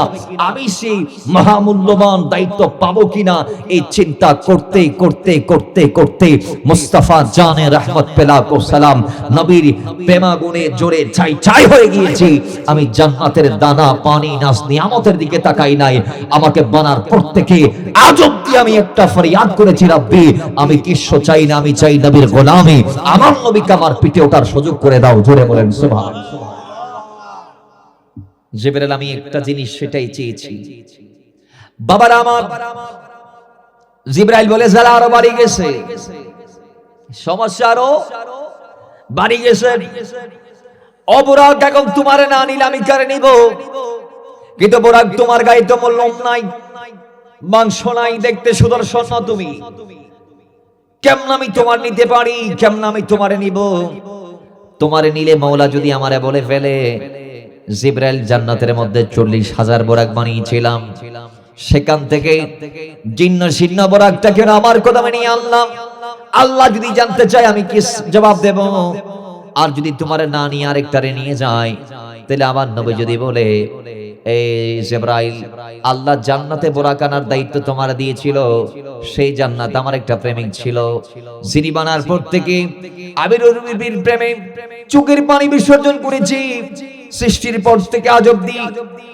আমি সেই মহামূল্যবান দায়িত্ব পাবো কিনা? এই চিন্তা করতে করতে করতে করতে মুস্তাফা জানে রহমত পেলাকো সালাম নবীর প্রেমাগুণে জোরে চাই চাই হয়ে গিয়েছি। আমি জান্নাতের দানা পানি নাজ নিয়ামতের দিকে তাকাই নাই। আমাকে বানার পর থেকে আজ অব্দি আমি একটা ফরিয়াদ করেছি, রাব্বি আমি কিচ্ছু চাই না, আমি চাই নবীর গোলামি। আমার নবীকে আমার পিঠে ওঠার সুযোগ করে দাও, জোরে বলেন সুবহানাল্লাহ। জিবরাইল আমি একটা জিনিস সেটাই চেয়েছি। বাবার আমার জিবরাইল বলে জালা আরো বাড়ি গেছে, সমস্যা আরো বাড়ি গেছে। অবরাগ এখন তোমারে না নিলে আমি কারে নিব? কিন্তু বোরাক তোমার গায়ে তো লোম নাই, মাংস নাই, দেখতে সুদর্শন না তুমি, কেমন আমি তোমার নিতে পারি? কেমন আমি তোমারে নিব? তোমারে নিলে মওলা যদি আমারে বলে ফেলে, জিবরাইল জান্নাতের মধ্যে 40,000 বোরাক বানিয়েছিলাম, সেখান থেকে জিন্ন শীর্ণ বোরাকটা কেন আমার কদমে নিয়ে আনলাম? আল্লাহ যদি জানতে চায় আমি কি জবাব দেব? আর যদি তোমার না নিয়ে আরেকটারে নিয়ে যায়, তাহলে আমার নবী যদি বলে, এই জিবরাইল আল্লাহ জান্নাতে বোরাক আনার দায়িত্ব তোমার দিয়েছিল, সেই জান্নাত আমার একটা প্রেমিক ছিল, যিনি বানার পর থেকে আমি নবীর প্রেমে চোখের পানি বিসর্জন করেছি, সৃষ্টির পর থেকে আজ অবধি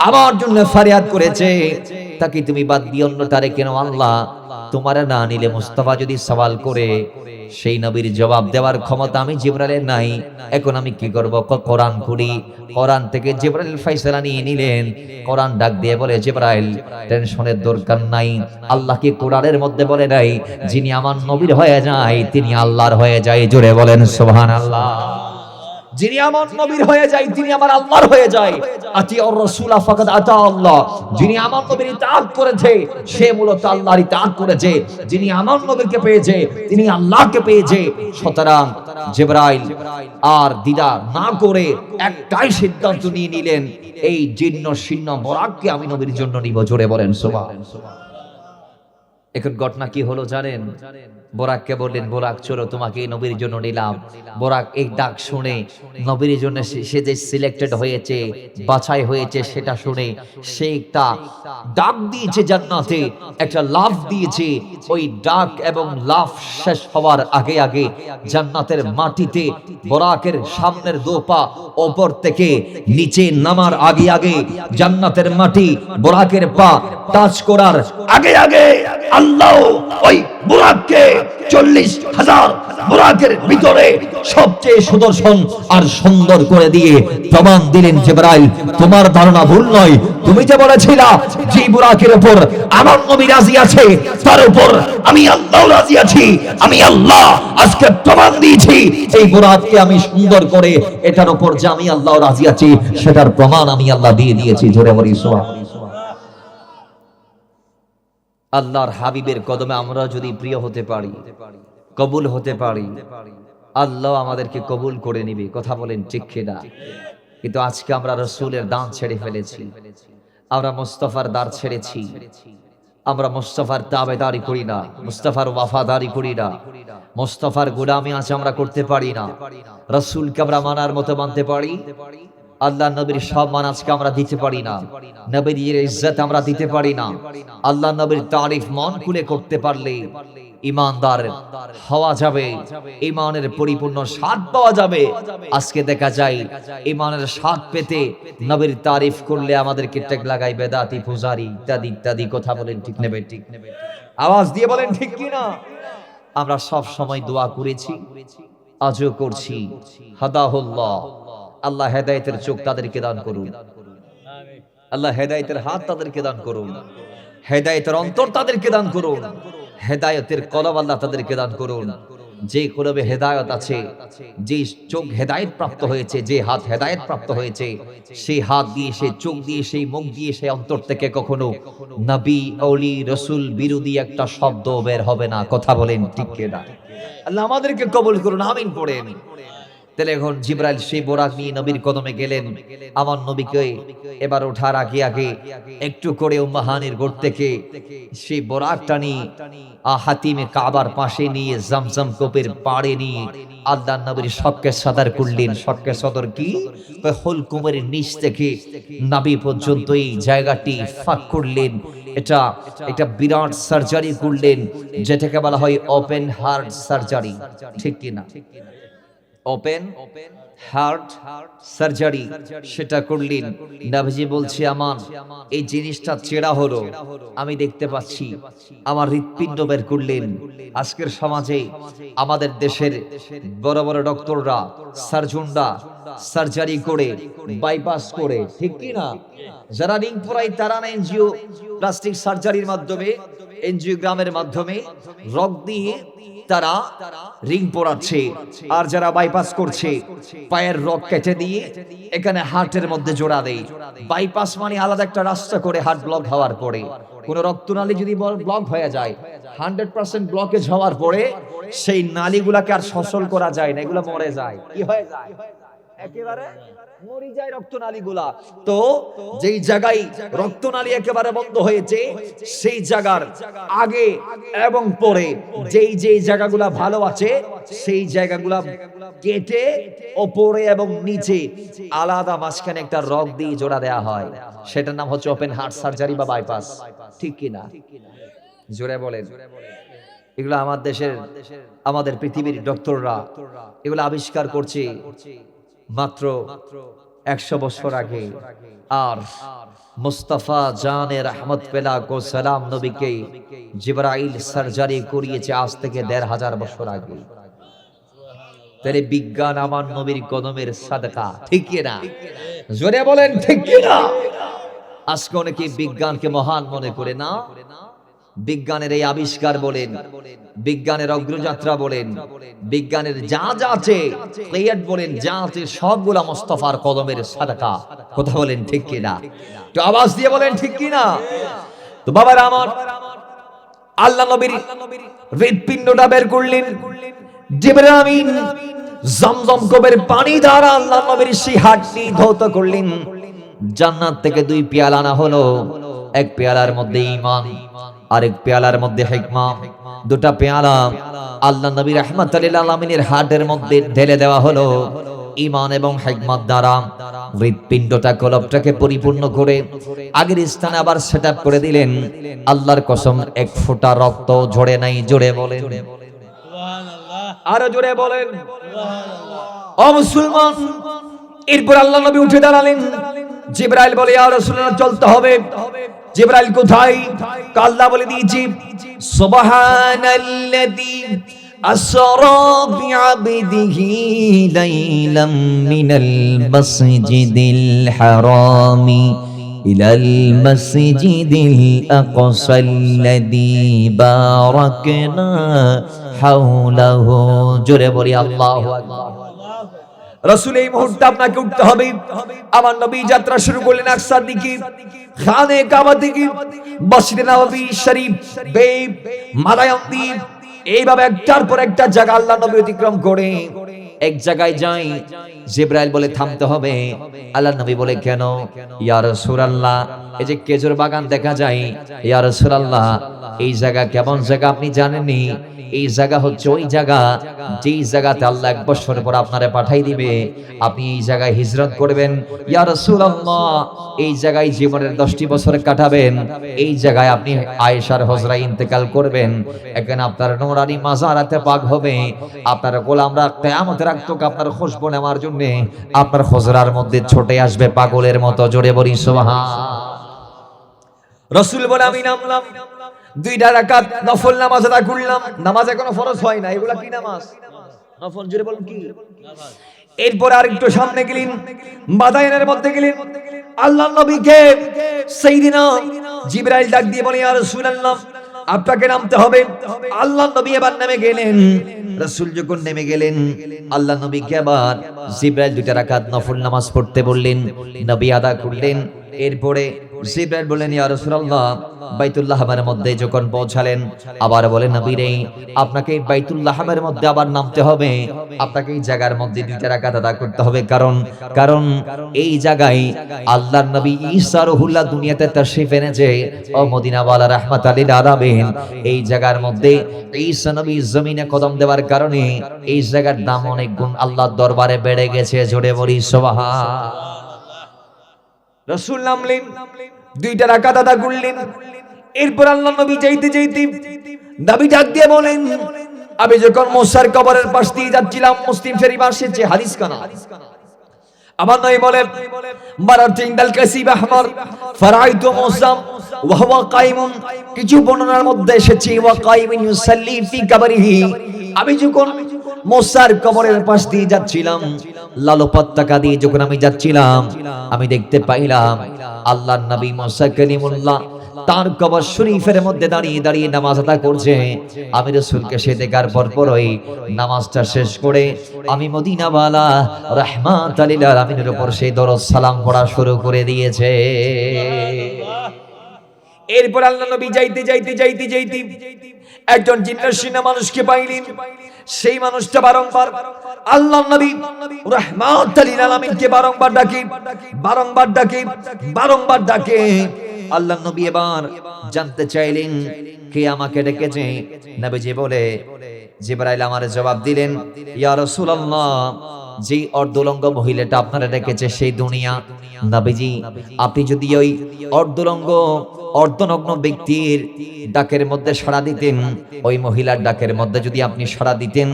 আমার জন্য ফরিয়াদ করেছে, তাকে তুমি বাদ দিয়ে অন্য তারে কেন আনলা? তোমার না নিলে মুস্তাফা যদি সওয়াল করে, সেই নবীর জবাব দেওয়ার ক্ষমতা আমি জিবরাইলের নাই। এখন আমি কি করব? কোরআন খুলি, কোরআন থেকে জিবরাইল ফয়সালা নিয়ে নিলেন। কোরআন ডাক দিয়ে বলে, জিবরাইল টেনশনের দরকার নাই, আল্লাহ কি কোরআনের মধ্যে বলে নাই যিনি আমার নবীর হয়ে যায় তিনি আল্লাহর হয়ে যায়? জোরে বলেন সুবহানাল্লাহ। যিনি আমার নবীর হয়ে যায় তিনি আমার আল্লাহর হয়ে যায়। আতিউর রাসূলা ফাকাদ আতা আল্লাহ, যিনি আমার নবীর ইতাআত করেছে সে মূলত আল্লাহর ইতাআত করেছে। যিনি আমার নবীকে পেয়েছে তিনি আল্লাহকে পেয়েছে। সুতরাং জিবরাইল আর দ্বিধা না করে একটাই সিদ্ধান্ত নিয়ে নিলেন, এই জিন্ন শীর্ণ বোরাককে আমি নবীর জন্য নিব। জোরে বলেন সুবহানাল্লাহ। এখন ঘটনা কি হলো জানেন? বোরাককে বললেন, বোরাক চলো তোমাকে নবীর জন্য নিলাম। বোরাক এই ডাক শুনে নবীর জন্য সে যে সিলেক্টেড হয়েছে, বাছাই হয়েছে, সেটা শুনে সে একটা ডাক দিয়েছে জান্নাতে, একটা লাফ দিয়েছে। ওই ডাক এবং লাফ শেষ হওয়ার আগে আগে জান্নাতের মাটিতে বোরাকের সামনের দু পা উপর থেকে নিচে নামার আগে আগে জান্নাতের মাটি বোরাকের পা টাচ করার আগে আগে আল্লাহ ওই বুরাককে 40,000 বুরাকের ভিতরে সবচেয়ে সুদর্শন আর সুন্দর করে দিয়ে প্রমাণ দিলেন জিবরাইল, তোমার ধারণা ভুল নয়। তুমি যে বলেছিলা যে বুরাকের উপর আমার নবী রাজি আছে, তার উপর আমি আল্লাহ রাজি আছি। আমি আল্লাহ আজকে প্রমাণ দিয়েছি, এই বুরাককে আমি সুন্দর করে এটার উপর যে আমি আল্লাহ রাজি আছি সেটার প্রমাণ আমি আল্লাহ দিয়ে দিয়েছি। জোরে বলি সুবহানাল্লাহ। আল্লাহর হাবিবের কদমে আমরা যদি প্রিয় হতে পারি, কবুল হতে পারি, আল্লাহ আমাদেরকে কবুল করে নিবে। কথা বলেন ঠিক কিনা? কিন্তু আজকে আমরা রাসূলের দান ছেড়ে ফেলেছি, আমরা মুস্তাফার দার ছেড়েছি, আমরা মুস্তাফার তাবেদারি করি না, মুস্তাফার ওয়াফাদারি করি না, মুস্তাফার গোলামি আজ আমরা করতে পারি না। রাসূলকে আমরা মানার মতো মানতে পারি, আল্লাহ নবীর সম্মান আজকে আমরা দিতে পারি না, নবীর ইজ্জত আমরা দিতে পারি না। আল্লাহ নবীর তারিফ মন খুলে করতে পারলে ঈমানদার হওয়া যাবে, ঈমানের পরিপূর্ণ স্বাদ পাওয়া যাবে। আজকে দেখা যায় ঈমানের স্বাদ পেতে নবীর তারিফ করলে আমাদেরকে টেক লাগাই বেদাতি পূজারি ইত্যাদি ইত্যাদি। কথা বলেন ঠিক নেবে? ঠিক আওয়াজ দিয়ে বলেন ঠিক কি না? আমরা সব সময় দোয়া করেছি, আজও করছি, হাদাহুল্লাহ, আল্লাহ হেদায়েতের চোখ তাদেরকে দান করুন, আল্লাহ হেদায়েতের হাত তাদেরকে দান করুন, হেদায়েতের অন্তর তাদেরকে দান করুন, হেদায়েতের কলব আল্লাহ তাদেরকে দান করুন। যে কলবে হেদায়েত আছে, যে চোখ হেদায়েত প্রাপ্ত হয়েছে, যে হাত হেদায়েত প্রাপ্ত হয়েছে, সেই হাত দিয়ে, সেই চোখ দিয়ে, সেই মুখ দিয়ে, সেই অন্তর থেকে কখনো নবী ওলি রাসূল বিরোধী একটা শব্দ বের হবে না। কথা বলেন ঠিক কিনা? আল্লাহ আমাদেরকে কবুল করুন, আমিন পড়েন। তাহলে এখন জিবরাইল সেই বোরাক নিয়ে নবীর কদমে গেলেন। আমার নবীকে এবার ওঠার আগে আগে একটু করে উম্মাহানির গোট থেকে সেই বোরাকটা নিয়ে হাতিমে কাবার পাশে নিয়ে জমজম কূপের পাড়ে নিয়ে আল্লাহর নবীর শক্কে সদর করলেন। শক্কে সদর কি? হুলকুমের নিচ থেকে নাভি পর্যন্ত এই জায়গাটি ফাঁক করলেন। এটা বিরাট সার্জারি করলেন, যেটাকে বলা হয় ওপেন হার্ট সার্জারি। ঠিক কিনা? ওপেন হার্ট সার্জারি সেটা করলেন। নবীজি বলছে, আমার এই জিনিসটা চেরা হলো, আমি দেখতে পাচ্ছি। আমার হৃৎপিণ্ড বের করলেন। আজকের সমাজে আমাদের দেশের বড় বড় ডক্টররা, সার্জনরা সার্জারি করে, বাইপাস করে, ঠিক কি না? যারা রিং পরাই তারা না এনজিও প্লাস্টিক সার্জারির মাধ্যমে, এনজিওগ্রামের মাধ্যমে রক দিয়ে তারা রিং পরাচ্ছে। আর যারা বাইপাস করছে পায়ের রক কেটে দিয়ে এখানে হার্টের মধ্যে জোড়া দেয়। বাইপাস মানে আলাদা একটা রাস্তা করে হার্ট ব্লক হওয়ার পরে, কোন রক্তনালী যদি ব্লক হয়ে যায়, 100% ব্লকেজ হওয়ার পরে সেই নালীগুলাকে আর সচল করা যায় না, এগুলো মরে যায়। কি হয়ে যায়? একেবারে মরে যায় রক্তনালীগুলা। তো যেই জায়গায় রক্তনালী একেবারে বন্ধ হয়েছে, সেই জায়গার আগে এবং পরে যেই জায়গাগুলা ভালো আছে, সেই জায়গাগুলা কেটে ওপরে এবং নিচে আলাদা মাঝখানে একটা রক দিয়ে জোড়া দেয়া হয়। সেটার নাম হচ্ছে ওপেন হার্ট সার্জারি বা বাইপাস। ঠিক কি না? জোরে বলেন। এগুলো আমার দেশের, আমাদের পৃথিবীর ডক্টররা এগুলো আবিষ্কার করছে মাত্র 100 বছর আগে। আর মুস্তাফা জানে রহমত পেলাকো সালাম নবীকে জিবরাইল সার্জারি করিয়েছে আজ থেকে 1500 বছর আগে। তাহলে বিজ্ঞান আমার নবীর কদমের সাদকা। ঠিক কি না? জোরে বলেন ঠিক কি না? আজকে অনেকে বিজ্ঞানকে মহান মনে করে না। বিজ্ঞানের এই আবিষ্কার বলেন, বিজ্ঞানের অগ্রযাত্রা বলেন, বিজ্ঞানের যা যা আছে ক্রিয়েট বলেন, যা আছে সবগুলা মুস্তাফার কদমের সাদকা। কথা বলেন ঠিক কি না? তো আওয়াজ দিয়ে বলেন ঠিক কি না? তো বাবারা আমার, আল্লাহ নবীর হৃৎপিণ্ডটা বের করলেন। জিবরাইল আমিন জমজম কূপের পানি দ্বারা আল্লাহ নবীর সেই হাড়টি ধৌত করলেন। জান্নাত থেকে 2 পেয়ালা আনা হলো। এক পেয়ালার মধ্যে ঈমান, আরেক পেয়ালার মধ্যে হিকমা। 2টা পেয়ালা আল্লাহ নবী রাহমাতুল লিল আলামিনের হার্টের মধ্যে ঢেলে দেওয়া হলো। ঈমান এবং হিকমত দ্বারা হৃৎপিণ্ডটা, কলবটাকে পরিপূর্ণ করে আগের স্থানে আবার সেটআপ করে দিলেন। আল্লাহর কসম, 1 ফোঁটা রক্ত ঝরে নাই। জোরে বলেন সুবহানাল্লাহ। আরো জোরে বলেন সুবহানাল্লাহ। ও মুসলমান, এরপর আল্লাহ নবী উঠে দাঁড়ালেন। জিবরাইল বলে, ইয়া রাসূলুল্লাহ, চলতে হবে। জিবরাইল কোথায়? আল্লাহ বলে দিয়েছি সুবহানাল্লাযী আসরা বিআবদিহি লাইলাম মিনাল মাসজিদিল হারামি ইলাল মাসজিদিল আকসাল্লাযী বারাকনা হাওলাহু। জোরে বলি আল্লাহু আকবার। রাসূল এই মুহূর্তে আপনাকে উঠতে হবে। আমার নবী যাত্রা শুরু করলেন আকসার দিকে, খানে কাবা দিকে, মসজিদে নববী শরীফ, বেব, মালায়াম দ্বীপ, এইভাবে একটার পর একটা জায়গা আল্লাহ নবী অতিক্রম করে এক জায়গায় যাই। জিবরাইল বলে থামতে হবে। আল্লাহ নবী বলে কেন? ইয়া রাসূলুল্লাহ, এই যে খেজুর বাগান দেখা যায়, ইয়া রাসূলুল্লাহ এই জায়গা কেমন জায়গা আপনি জানেননি? এই জায়গা হচ্ছে ওই জায়গা যেই জায়গাতে আল্লাহ 1 বছর পর আপনারে পাঠাই দিবে, আপনি এই জায়গায় হিজরত করবেন। ইয়া রাসূলুল্লাহ এই জায়গায় জীবনের 10টি বছর কাটাবেন, এই জায়গায় আপনি আয়েশার হজরায় ইন্তেকাল করবেন, এখানে আপনার নূরানি মাজারাতে পাক হবে, আপনার গোলামরা কিয়ামতের আগ তক আপনার খুশবু নেওয়ার জন্য আপনার হজরার মধ্যে ছুটে আসবে পাগলের মতো। জোরে বলি সুবহান। রাসূল বলে আমি নামলাম, 2টা রাকাত নফল নামাজ আদা করলাম। নামাজ এখনো ফরজ হয় না, এগুলা কি নামাজ? নফল। জোরে বলুন কি নামাজ? এরপর আরেকটু সামনে গেলেন, বাদায়নের মধ্যে গেলেন, আল্লাহর নবীকে সাইয়্যিদিনা জিবরাইল ডাক দিয়ে বলে ইয়া রাসূলুল্লাহ আপনাকে নামতে হবে। আল্লাহর নবী এবার নেমে গেলেন। রাসূল যখন নেমে গেলেন, আল্লাহর নবীকে আবার জিবরাইল 2টা রাকাত নফল নামাজ পড়তে বললেন, নবী আদা করলেন। এরপরে জিবরাইল বললেন ইয়া রাসূলুল্লাহ বাইতুল্লাহ হারামের মধ্যে যখন পৌঁছালেন, আবার বলেন নবী রে আপনাকে বাইতুল্লাহ হারামের মধ্যে আবার নামতে হবে, আপনাকে এই জায়গার মধ্যে 2টা রাকাত আদা করতে হবে। কারণ এই জায়গায় আল্লাহর নবী ঈসা রুহুল্লাহ দুনিয়াতে তাশরীফ এনেছে। ও মদিনাওয়ালা রাহমাতাল লিল আলামিন, এই জায়গার মধ্যে ঈসা নবী জমিনে কদম দেওয়ার কারণে এই জায়গার দাম অনেক গুণ আল্লাহর দরবারে বেড়ে গেছে। জোরে বলি সুবহান। রাসূল নামলেন, 2টা রাকাত আদা করলেন। এরপর আল্লাহ নবী যাইতে নবী ডাক দিয়ে বলেন আমি যখন মুসার কবরের পাশ দিয়ে যাচ্ছিলাম, মুসলিম শরীফ আসছে হাদিস কানা, আমার নবী বলে মারারতু ইনদাল কাসিব আহমার ফারাইতু মুসা ওয়া হুয়া কাইমুন। কিছু বর্ণনার মধ্যে এসেছে ওয়া কাইমুন ইউসাল্লি ফি কবরিহি। আমি যখন মুসার কবরের পাশ দিয়ে যাচ্ছিলাম, লাল পতাকা দিয়ে যখন আমি যাচ্ছিলাম, আমি দেখতে পাইলাম আল্লাহর নবী মুসা কালিমুল্লাহ তার কবর শরীফের মধ্যে দাঁড়িয়ে দাঁড়িয়ে নামাজ আদা করছে। আমি রাসূলকে সে দেখার পরই নামাজটা শেষ করে আমি মদিনাওয়ালা রাহমাতাল লিল আলামিনের উপর সেই দরুদ সালাম পড়া শুরু করে দিয়েছে। এরপর আল্লাহ নবী যাইতে একজন জিন্নাশীনা মানুষকে পাইলেন। সেই মানুষটা বারংবার আল্লাহর নবী রাহমাতাল লিল আলামিনকে বারংবার ডাকে। আল্লাহর নবী এবার জানতে চাইলেন কে আমাকে ডেকেছে। নবীজি বলে জিবরাইল আমারে জবাব দিলেন ইয়া রাসূলুল্লাহ যে অর্ধলঙ্গ মহিলাটা আপনারা ডেকেছে সেই দুনিয়া। নবীজি আপনি যদি ওই অর্ধনগ্ন ব্যক্তির ডাকের মধ্যে সাড়া দিতেন, ওই মহিলার ডাকের মধ্যে যদি আপনি সাড়া দিতেন,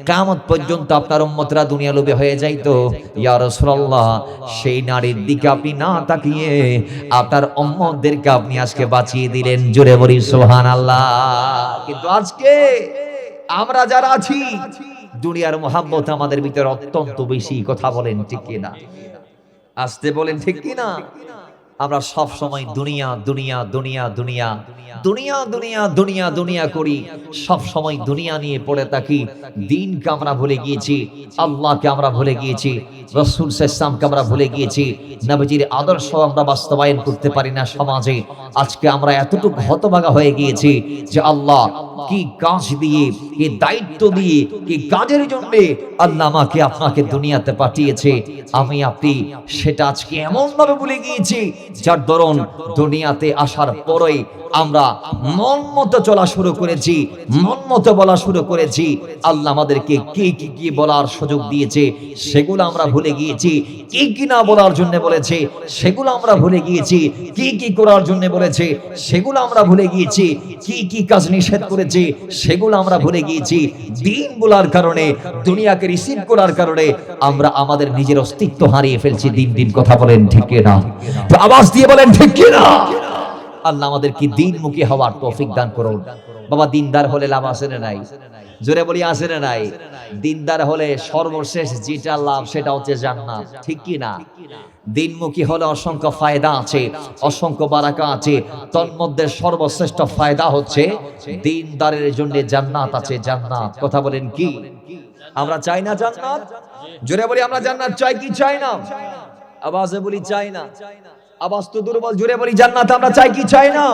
কিয়ামত পর্যন্ত আপনার উম্মতরা দুনিয়া লোভী হয়ে যাইতো। ইয়া রাসূলুল্লাহ সেই নারীর দিকে আপনি না তাকিয়ে আপনার উম্মতদেরকে আপনি আজকে বাঁচিয়ে দিলেন। জোরে বলি সুবহানাল্লাহ। কিন্তু আজকে আমরা যারা আছি দুনিয়ার মোহাব্বত আমাদের ভিতরে অত্যন্ত বেশি। কথা বলেন ঠিক কিনা? আসতে বলেন ঠিক কিনা? আমরা সব সময় দুনিয়া দুনিয়া দুনিয়া দুনিয়া দুনিয়া দুনিয়া দুনিয়া দুনিয়া করি, সব সময় দুনিয়া নিয়ে পড়ে থাকি। দ্বীনকে আমরা ভুলে গিয়েছি, আল্লাহকে আমরা ভুলে গিয়েছি, রাসূল সাল্লাল্লাহু আলাইহি ওয়াসাল্লামকে আমরা ভুলে গিয়েছি, নবীজির আদর্শ আমরা বাস্তবায়ন করতে পারি না সমাজে। আজকে আমরা এতটুকু হতভাগা হয়ে গিয়েছি যে আল্লাহ কি কাজ দিয়ে, কি দায়িত্ব দিয়ে, কি কাজের জন্য আল্লাহ আমাকে আপনাকে দুনিয়াতে পাঠিয়েছে, আমি আপনি সেটা আজকে এমন ভাবে ভুলে গিয়েছি যার দরুন দুনিয়াতে আসার পরেই আমরা মন মতো চলা শুরু করেছি, মন মতো বলা শুরু করেছি। আল্লাহ আমাদেরকে কি বলার সুযোগ দিয়েছে সেগুলো আমরা ভুলে গিয়েছি, কি না বলার জন্য বলেছে সেগুলো আমরা ভুলে গিয়েছি, কি করার জন্য বলেছে সেগুলো আমরা ভুলে গিয়েছি, কি কাজ নিষেধ করেছে সেগুলো আমরা ভুলে গিয়েছি। দ্বীন বলার কারণে, দুনিয়াকে রিসিভ করার কারণে আমরা আমাদের নিজের অস্তিত্ব হারিয়ে ফেলছি। দিন কথা বলেন ঠিক কিনা? তো আওয়াজ দিয়ে বলেন ঠিক কিনা? আল্লাহ আমাদেরকে দ্বীনমুখী হওয়ার তৌফিক দান করুন। বাবা দিনদার হলে লাভ আছে না নাই? জোরে বলি আছে না নাই? দিনদার হলে সর্বশেষ যেটা লাভ সেটা হচ্ছে জান্নাত, ঠিক কি না? দিনমুখী হলে অসংখ্য ফায়দা আছে, অসংখ্য বারাকা আছে। তন্মধ্যে সর্বশ্রেষ্ঠ ফায়দা হচ্ছে দিনদারের জন্য জান্নাত আছে, জান্নাত। কথা বলেন কি আমরা চাই না জান্নাত? জোরে বলি আমরা জান্নাত চাই কি চাই না? আওয়াজে বলি চাই না। আওয়াজ তো দুর্বল, জোরে বলি জান্নাত আমরা চাই কি চাই না?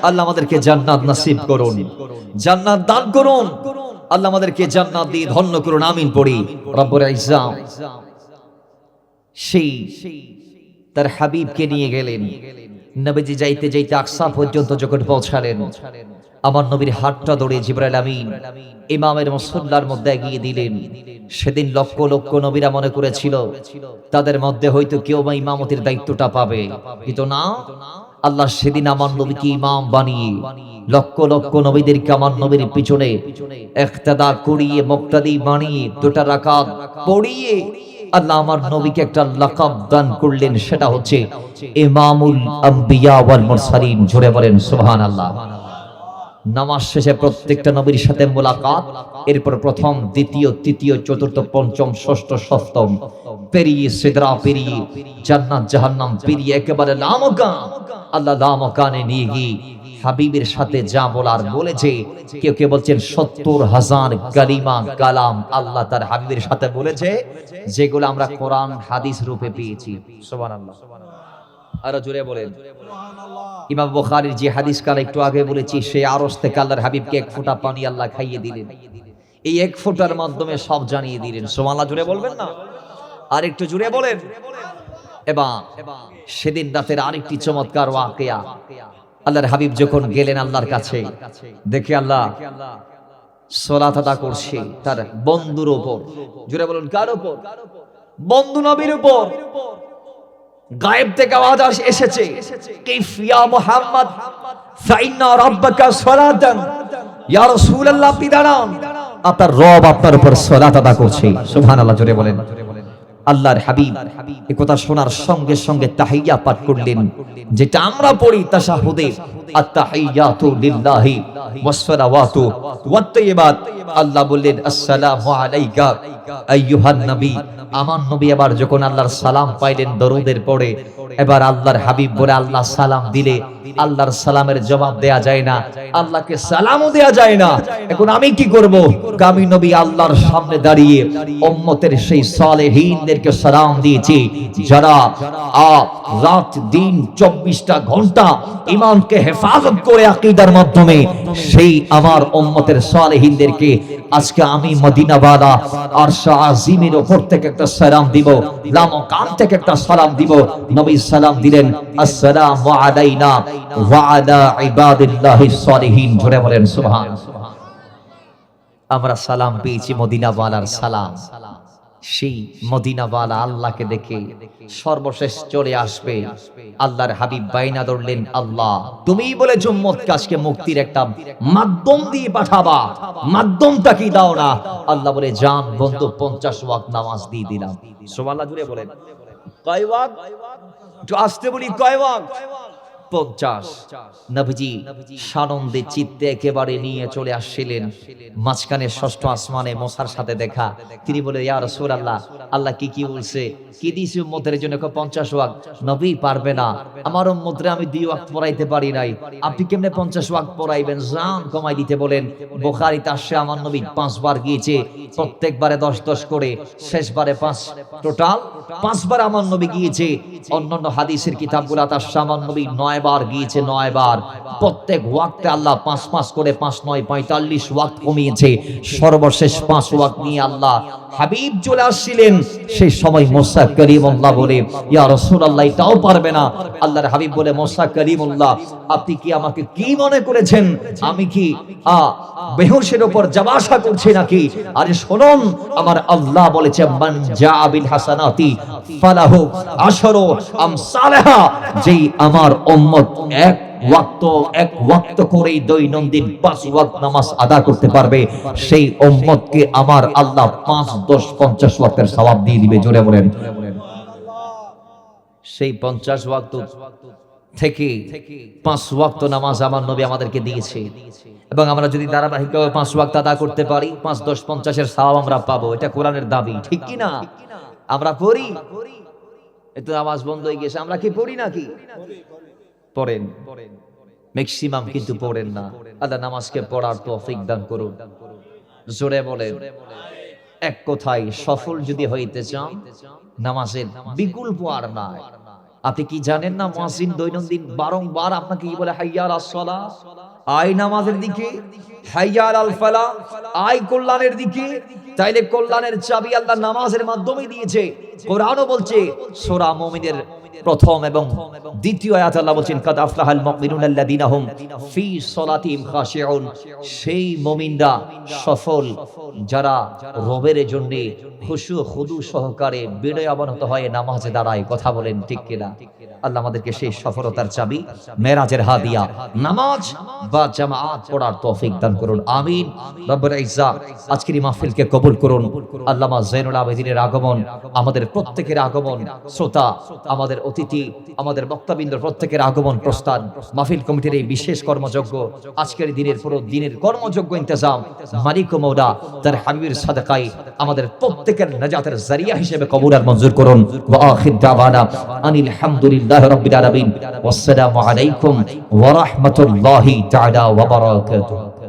আল্লাহ আমাদেরকে জান্নাত নসিব করুন, জান্নাত দান করুন। আল্লাহ আমাদেরকে জান্নাত দিয়ে ধন্য করুন, আমিন পড়ি। রব্বুল ইজ্জাত সেই তার হাবিবকে নিয়ে গেলেন। নবীজি যাইতে যাইতে আকসা পর্যন্ত যখন পৌঁছালেন, আমার নবীর হাতটা ধরে জিবরাইল আমিন ইমামের মুসল্লার মধ্যে এগিয়ে দিলেন। সেদিন লক্ষ লক্ষ নবীরা মনে করেছিল তাদের মধ্যে হয়তো কেউ বা ইমামতির দায়িত্বটা পাবে, কিন্তু না, আল্লাহ সেদিন আমার নবীকে ইমাম বানিয়ে লক্ষ লক্ষ নবীদেরকে আমার নবীর পিছনে ইক্তেদা করিয়ে মুক্তাদি বানিয়ে দুটা রাকাত পড়িয়ে আল্লাহ আমার নবীকে একটা লাকাব দান করলেন, সেটা হচ্ছে ইমামুল আম্বিয়া ওয়াল মুরসালিন। জোরে বলেন সুবহানাল্লাহ। নামাজ শেষে প্রত্যেকটা নবীর সাথে মোলাকাত, এরপর প্রথম, দ্বিতীয়, তৃতীয়, চতুর্থ, পঞ্চম, ষষ্ঠ, সপ্তম পেরিয়ে সিদরা পেরিয়ে জান্নাত জাহান্নাম পেরিয়ে একেবারে লামকান, আল্লাহ লামকানে নিয়ে গিয়ে হাবিবের সাথে যা বলার বলেছে। কেউ কেউ বলছেন ৭০,০০০ কালিমা কালাম আল্লাহ তার হাবিবের সাথে বলেছে, যেগুলো আমরা কোরআন হাদিস রূপে পেয়েছি। সুবহানাল্লাহ। আর জোরে বলেন ইমাম বুখারীর যে হাদিস কাল একটু আগে বলেছি, সেই আরশ থেকে আল্লাহর হাবিবকে এক ফোঁটা পানি আল্লাহ খাইয়ে দিলেন। এই এক ফোঁটার মাধ্যমে সব জানিয়ে দিলেন। সুবহানাল্লাহ জোরে বলবেন না? আর একটু জোরে বলেন। এবার সেদিন রাতের আরেকটি চমৎকার ওয়াকিয়া, আল্লাহর হাবিব যখন গেলেন আল্লাহর কাছে, দেখে আল্লাহ সালাত আদা করছে তার বন্ধুর উপর। জোরে বলুন কার উপর? বন্ধু নবীর উপর। গায়েব থেকে আওয়াজ এসেছে, কাইফ ইয়া মুহাম্মদ ফাইন্না রাব্বাকা সালাতান। ইয়া রাসূলুল্লাহ, আপনি দাঁড়ান, আপনার রব আপনার উপর সালাত আদা করছে। সুবহানাল্লাহ জোরে বলেন। আল্লাহর হাবিব এই কথা শোনার সঙ্গে সঙ্গে তাহিয়া পাঠ করলেন, যেটা আমরা পড়ি তাশাহুদে, আত-তাহিয়াতু লিল্লাহি ওয়াস-সালাওয়াতু ওয়াত-তাইয়্যিবাত। আল্লাহ বললেন আসসালামু আলাইকা আইয়ুহান নবী। আমার নবী এবার যখন আল্লাহর সালাম পাইলেন দরুদের পরে, এবার আল্লাহর হাবিব বলে আল্লাহ সালাম দিলে আল্লাহর সালামের জবাব দেয়া যায় না, আল্লাহকে সালামও দেয়া যায় না। এখন আমি কি করব? আমি নবী আল্লাহর সামনে দাঁড়িয়ে উম্মতের সেই সালেহীনদেরকে সালাম দিয়েছি, যারা রাত দিন ২৪টা ঘন্টা ঈমানকে হেফাজত করে আকীদার মাধ্যমে সেই আমার উম্মতের সালেহীনদেরকে আজকে আমি মদিনাওয়ালা আরশ আজিমের উপর থেকে একটা সালাম দিব, লামকান থেকে একটা সালাম দিব। নবী সালাম দিলেন, আসসালামু আলাইনা ওয়া আলা ইবাদিল্লাহিস সালিহিন। জোরে বলেন সুবহানাল্লাহ। আমরা সালাম পেয়েছি মদিনাওয়ালার সালাম। সেই মদিনাওয়ালা আল্লাহকে দেখে সর্বশেষ চলে আসবে। আল্লাহর হাবিব বাইনা ধরলেন, আল্লাহ তুমিই বলেছো উম্মতকে আজকে মুক্তির একটা মাধ্যম দিয়ে পাঠাবা, মাধ্যমটা কি দাও না? আল্লাহ বলে, জান বন্ধু 50 ওয়াক্ত নামাজ দিয়ে দিলাম। সুবহানাল্লাহ জুড়ে বলেন। কয় ওয়াক্ত? একটু আসতে বলি, কয় ওয়াক্ত? 50। নবীজি সানন্দে চিত্তে একেবারে নিয়ে চলে আসছিলেন। মাঝখানে ষষ্ঠ আসমানে মুসার সাথে দেখা। তিনি বলে, ইয়া রাসূলুল্লাহ, আল্লাহ কি বলছে? কি দিয়েছে উম্মতের জন্য? 50 ওয়াক্ত। নবী পারবে না, আমার উম্মতরে আমি 2 ওয়াক্ত পড়াইতে পারি নাই, আপনি কেমনে 50 ওয়াক্ত পড়াইবেন? জান কমাই দিতে বলেন। বুখারীতে আসছে আমার নবী 5 বার গিয়েছে, প্রত্যেকবারে 10-10 করে, শেষবারে 5, টোটাল 5 বার আমার নবী গিয়েছে। অন্যান্য হাদিসের কিতাবগুলোতে আসছে আমার নবী 9 বার গিয়েছে, 9 বার। প্রত্যেক ওয়াক্তে আল্লাহ 5-5 করে, 5-9 45 ওয়াক্ত কমিয়েছে। সর্বশেষ 5 ওয়াক্ত নিয়ে আল্লাহ হাবিব চলে আসছিলেন। সেই সময় মুসা করিমুল্লাহ বলে, ইয়া রাসূলুল্লাহ, এটাও পারবে না। আল্লাহর হাবিব বলে, মুসা করিমুল্লাহ, আপনি কি আমাকে কি মনে করেছেন? আমি কি বেহুশের উপর জাবাসা করছি নাকি? আরে শুনুন, আমার আল্লাহ বলেছে, মান জাআ বিল হাসানাতি ফালাহু আশরু আমসালাহা। যেই আমার উম্মত এক ওয়াক্ত করে দৈনন্দিন 5 ওয়াক্ত নামাজ আদা করতে পারবে, সেই উম্মতকে আমার আল্লাহ 5, 10, 50 ওয়াক্তের সওয়াব দিয়ে দিবে। জোরে বলেন। সেই 50 ওয়াক্ত থেকে 5 ওয়াক্ত নামাজ আমার নবী আমাদেরকে দিয়েছে, এবং আমরা যদি ধারাবাহিকভাবে 5 ওয়াক্ত আদা করতে পারি 5 10 50-এর সওয়াব আমরা পাবো। এটা কোরআনের দাবি, ঠিক কি না? আমরা পড়ি, এত নামাজ বন্ধ হয়ে গেছে, আমরা কি পড়ি নাকি? পড়েন, ম্যাক্সিমাম কিন্তু পড়েন না। আল্লাহ নামাজকে পড়ার তৌফিক দান করুন। জোরে বলেন। এক কথায় সফল যদি হইতে চান, নামাজের বিকল্প আর নাই। আপনি কি জানেন না মুয়াজ্জিন দৈনন্দিন বারংবার আপনাকে কি বলে? হাইয়া আলাস সালাহ, আয় নামাজের দিকে, হাইয়া আলাল ফালাহ, আয় কল্যাণের দিকে। তাইলে কল্যাণের চাবি আল্লাহ নামাজের মাধ্যমে দিয়েছে। কোরআনও বলছে, সূরা মুমিনের প্রথম এবং দ্বিতীয় আয়াত আল্লাহ বলেন, কাদ আফলাহাল মুমিনুনা আল্লাযীনা হুম ফি সলাতিহিম খাশিউন। সেই মুমিনরা সফল যারা রবের জন্য খুশু খুদু সহকারে বিনয় অবনত হয়ে নামাজে দাঁড়ায়। কথা বলেন ঠিক কিনা? আল্লাহ আমাদেরকে সেই সফলতার চাবি মেরাজের হাদিয়া নামাজ বা জামাআত পড়ার তৌফিক দান করুন। আমিন। রব্বুল ইজ্জাত আজকের এই মাহফিলকে কবুল করুন। আল্লামা যায়নুল আবেদিনের আগমন, আমাদের প্রত্যেকের আগমন, শ্রোতা, আমাদের অতিথি, আমাদের বক্তাবৃন্দ প্রত্যেকের আগমন, প্রস্থান, মাহফিল কমিটির এই বিশেষ কর্মযজ্ঞ, আজকের দিনের পুরো দিনের কর্মযজ্ঞ ইন্তজাম মালিক ও মওলা তার হাবিবের সাদাকায় আমাদের প্রত্যেকের নাজাতের জারিয়া হিসেবে কবুল আর মঞ্জুর করুন। ওয়া আখির দাওয়ানা আনিল হামদুলিল্লাহি রাব্বিল আলামিন। ওয়াসসালামু আলাইকুম ওয়া রাহমাতুল্লাহি তাআলা ওয়া বারাকাতুহু।